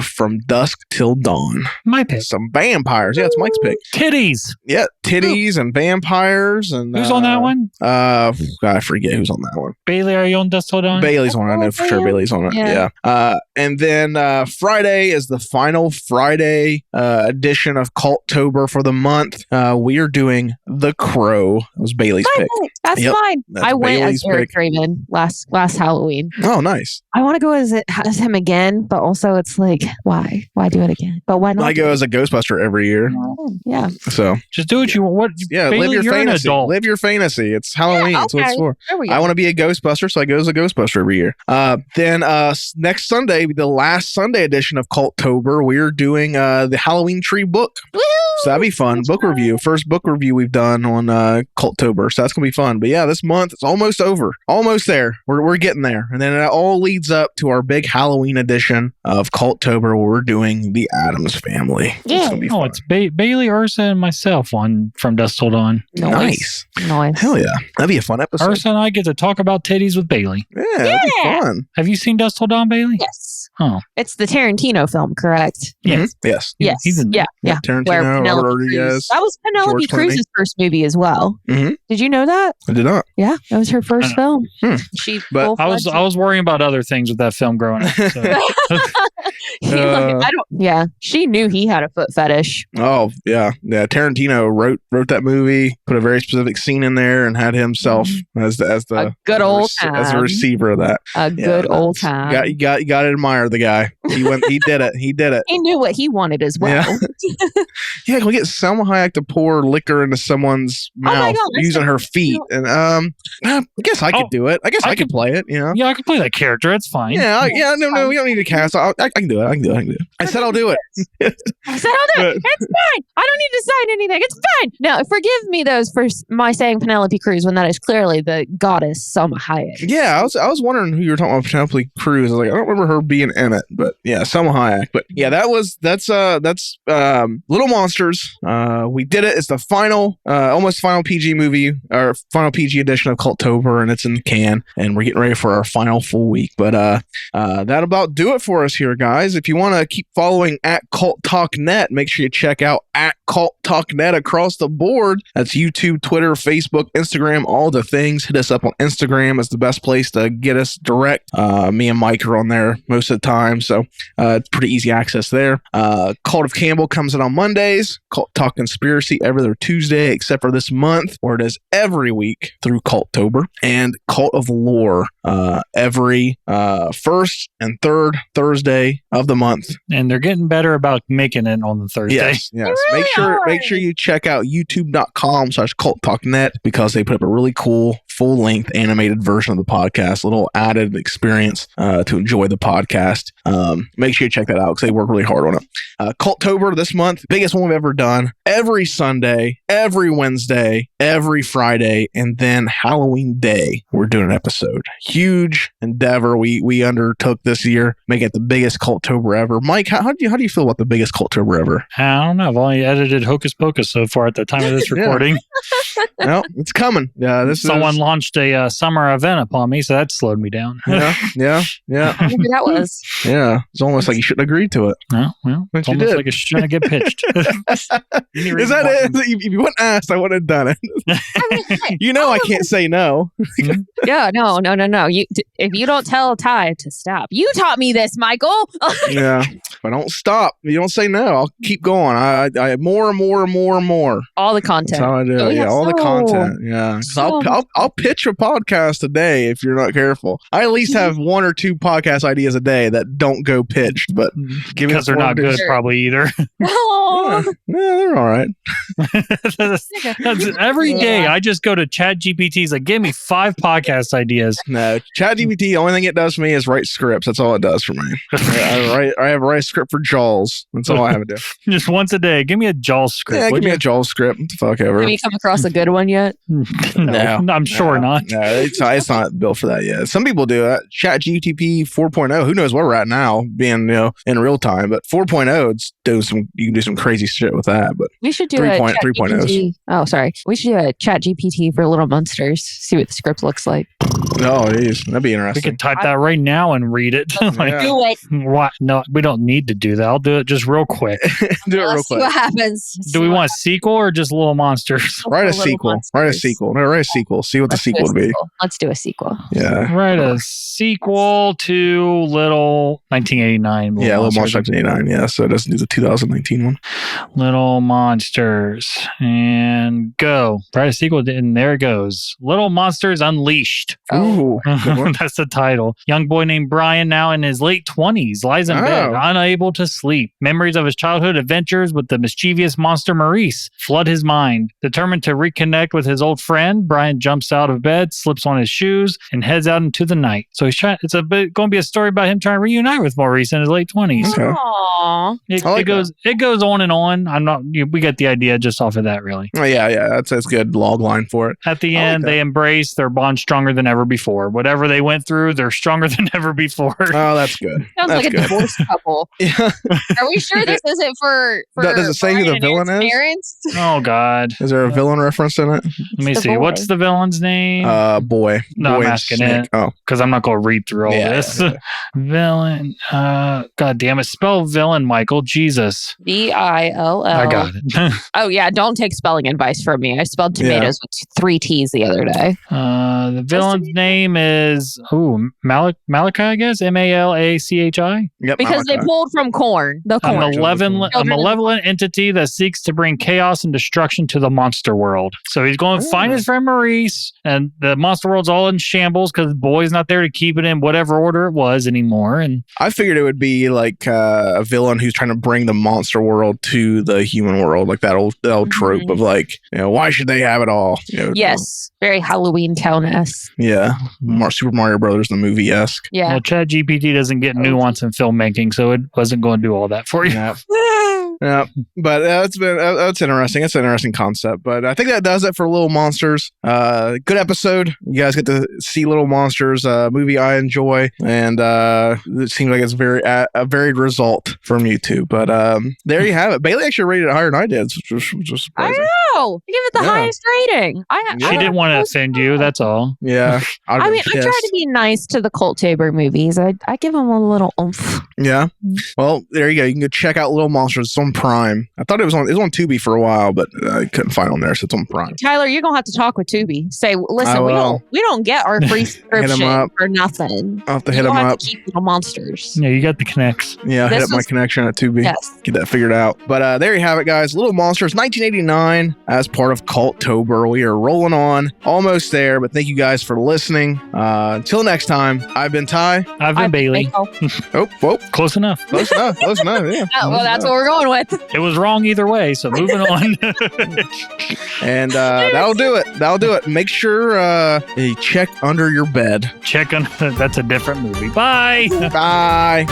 From Dusk Till Dawn. My pick. Some vampires. Yeah, it's Mike's pick. Titties. Yeah, titties and vampires. And Who's on that one? I forget who's on that one. Bailey, are you on Dust Till Dawn? Bailey's on it. I know for sure Bailey's on it. Yeah. Yeah. And then Friday is the final Friday edition of Cultober for the month. We are doing The Crow. It was Bailey's pick. That's Yep, fine. that's I went Bailey's as Eric pick. Raven last Halloween. Oh, nice. I want to go as him again, but also it's like, why? Why do it again? But why not? I go as a Ghostbuster every year. Yeah. So Just do what you want. What? yeah, Bailey, live your you're an fantasy. adult. Live your fantasy. It's Halloween. That's what it's okay. for. There we go. I want to be a Ghostbuster, so I go as a Ghostbuster every year. Then next Sunday, the last Sunday edition of Cultober, we're doing the Halloween Tree book. Woo! So that'd be fun. Book review. First book review we've done on Cultober. So that's going to be fun. But yeah, this month, it's almost over. Almost there. We're getting there. And then it all leads up to our big Halloween edition of Cultober where we're doing the Addams Family. It's Yeah. going to be Oh, fun. it's Bailey, Ursa, and myself on From Dusk Till Dawn. Nice. Nice. Hell yeah. That'd be a fun episode. Ursa and I get to talk about titties with Bailey. Yeah, that'd be Yeah. fun. Have you seen Dusk Till Dawn, Bailey? Yes. Oh, It's the Tarantino film, correct? yes. Yes. Yes. he's in Yeah. Yeah. Tarantino, Where Penelope Cruz. That was Penelope Cruz's first movie as well. Mm-hmm. Did you know that? I did not. Yeah, that was her first film. But I was worrying about other things with that film growing up. So. She knew he had a foot fetish. Oh yeah. Tarantino wrote that movie, put a very specific scene in there, and had himself as the good old time. As a receiver of that. A good old time. You got to admire the guy. He did it. He did it. He knew what he wanted as well. Yeah, can we get Salma Hayek to pour liquor into someone's mouth using her feet? And I guess I could do it. I guess I could play it. You know? Yeah, I could play that character. It's fine. Yeah, no, we don't need to cast. I can do it. I said I'll do it. I said I'll do it. It's fine. I don't need to sign anything. It's fine. Now, forgive me for my saying Penelope Cruz when that is clearly the goddess Salma Hayek. Yeah, I was wondering who you were talking about, Penelope Cruz. I was like, I don't remember her being in it, but yeah, Salma Hayek. But yeah, that's Little Monsters. We did it. It's the final, almost final PG movie, or final PG edition of Cultober, and it's in the can, and we're getting ready for our final full week. But that about do it for us here, guys. If you want to keep following at Cult Talk Net, make sure you check out at Cult Talk Net across the board. That's YouTube, Twitter, Facebook, Instagram, all the things. Hit us up on Instagram. It's the best place to get us direct. Me and Mike are on there most of the time, so it's pretty easy access there. Cult of Campbell comes in on Mondays. Cult Talk Conspiracy every other Tuesday, except for this month, where it is every week through Cultober. And Cult of Lore every first and third Thursday of the month. And they're getting better about making it on the Thursday. Yes. Really Make sure you check out youtube.com/culttalknet, because they put up a really cool full-length animated version of the podcast, a little added experience to enjoy the podcast. Make sure you check that out, because they work really hard on it. Cultober this month, biggest one we've ever done. Every Sunday, every Wednesday, every Friday, and then Halloween Day, we're doing an episode. Huge endeavor we undertook this year, making it the biggest Cultober ever. Mike, how do you feel about the biggest Cultober ever? I don't know. I've only edited Hocus Pocus so far at the time of this recording. No, it's coming. Yeah, someone launched a summer event upon me, so that slowed me down. Yeah. Maybe that was. Yeah, it's almost like you shouldn't agree to it. Well, it's almost like it's trying to get pitched. Is that it? If you wouldn't ask, I wouldn't have done it. I can't say no. Yeah, no. If you don't tell Ty to stop, you taught me this, Michael. Yeah, if I don't stop, if you don't say no, I'll keep going. I have more and more and more and more. All the content. That's how I do it. Yeah, all the content. Yeah, I'll pitch a podcast a day if you're not careful. I at least have one or two podcast ideas a day that don't go pitched, but because they're not good, probably either. Oh, yeah, they're all right. Every day I just go to ChatGPT. Like, give me 5 podcast ideas. No, ChatGPT, the only thing it does for me is write scripts. That's all it does for me. I have a script for Jaws. That's all I have to do. Just once a day. Give me a Jaws script. Yeah, give me a Jaws script. What the fuck ever. Have you come across a good one yet? No, I'm sure not. No, it's not built for that yet. Some people do it. ChatGPT 4.0. Who knows where we're at now, being in real time. But 4.0, you can do some crazy shit with that. But we should do 3.0. Oh, sorry. We should do a ChatGPT for Little Monsters. See what the script looks like. Oh, geez. That'd be interesting. We could type that right now and read it. Do it. What? No, we don't need to do that. I'll do it just real quick. Do it real quick. See what happens. Do we want a sequel or just Little Monsters? Write a sequel. No, write a sequel. See what the sequel would be. Let's do a sequel. Yeah. Write a sequel to Little 1989. Little Monsters 1989. Yeah, so it doesn't do the 2019 one. Little Monsters. And go. Write a sequel, and there it goes. Little Monsters Unleashed. Ooh. That's the title. Young boy named Brian, now in his late 20s, lies in bed, unable to sleep. Memories of his childhood adventures with the mischievous monster Maurice flood his mind. Determined to reconnect with his old friend, Brian jumps out of bed, slips on his shoes, and heads out into the night. So he's trying. It's going to be a story about him trying to reunite with Maurice in his late 20s. Okay. Aww. It goes on and on. We get the idea just off of that, really. Oh, yeah. That's good log line for it. At the end, they embrace. Their bond stronger than ever before. before. Whatever they went through, they're stronger than ever before. Oh, that's good. Sounds That's like a good. divorced couple. Yeah. Are we sure this isn't for Does it say who the Brian and villain Aaron's is? parents? Oh, God. Is there a villain reference in it? Let me the see. boy. What's the villain's name? Boy. No, Boy I'm and asking Snake. it. Oh, Because I'm not going to read through all this. Yeah. Villain. God damn it. Spell villain, Michael. Jesus. VILL. I got it. Oh yeah, don't take spelling advice from me. I spelled tomatoes with 3 T's the other day. The villain's name is Malachi, I guess. MALACHI. yep. Because they Malachi. pulled from corn. The A corn. malevolent entity that seeks to bring chaos and destruction to the monster world. So he's going to find his friend Maurice, and the monster world's all in shambles because Boy's not there to keep it in whatever order it was anymore. And I figured it would be like a villain who's trying to bring the monster world to the human world, like that old trope of like, why should they have it all? Yes, very Halloween Town-esque. Yeah. Super Mario Brothers, the movie esque. Yeah. well, ChatGPT doesn't get nuance in filmmaking, so it wasn't going to do all that for you. Yeah. Yeah, but that's interesting. It's an interesting concept. But I think that does it for Little Monsters. Good episode. You guys get to see Little Monsters, movie I enjoy, and it seems like it's a varied result from you two. But there you have it. Bailey actually rated it higher than I did, which was surprising. I know. I give it the highest rating. She didn't want to offend you. That's all. Yeah, I mean, I try to be nice to the Cultober movies. I give them a little oomph. Yeah. Well, there you go. You can go check out Little Monsters. It's on Prime. I thought it was on Tubi for a while, but I couldn't find it on there, so it's on Prime. Tyler, you're gonna have to talk with Tubi. Say, listen, we don't get our free subscription for nothing. I'll have to hit them up. To keep Little Monsters. Yeah, you got the connects. Yeah, hit up my connection at Tubi. Yes. Get that figured out. But there you have it, guys. Little Monsters, 1989, as part of Cultober. We are rolling on, almost there. But thank you guys for listening. Until next time, I've been Ty. I've been Bailey. Oh, whoa. Close enough. Close enough. Close enough. Yeah. Oh, well, that's what we're going with. It was wrong either way, so moving on. And that'll do it. Make sure you check under your bed. Check on. That's a different movie. Bye. Bye.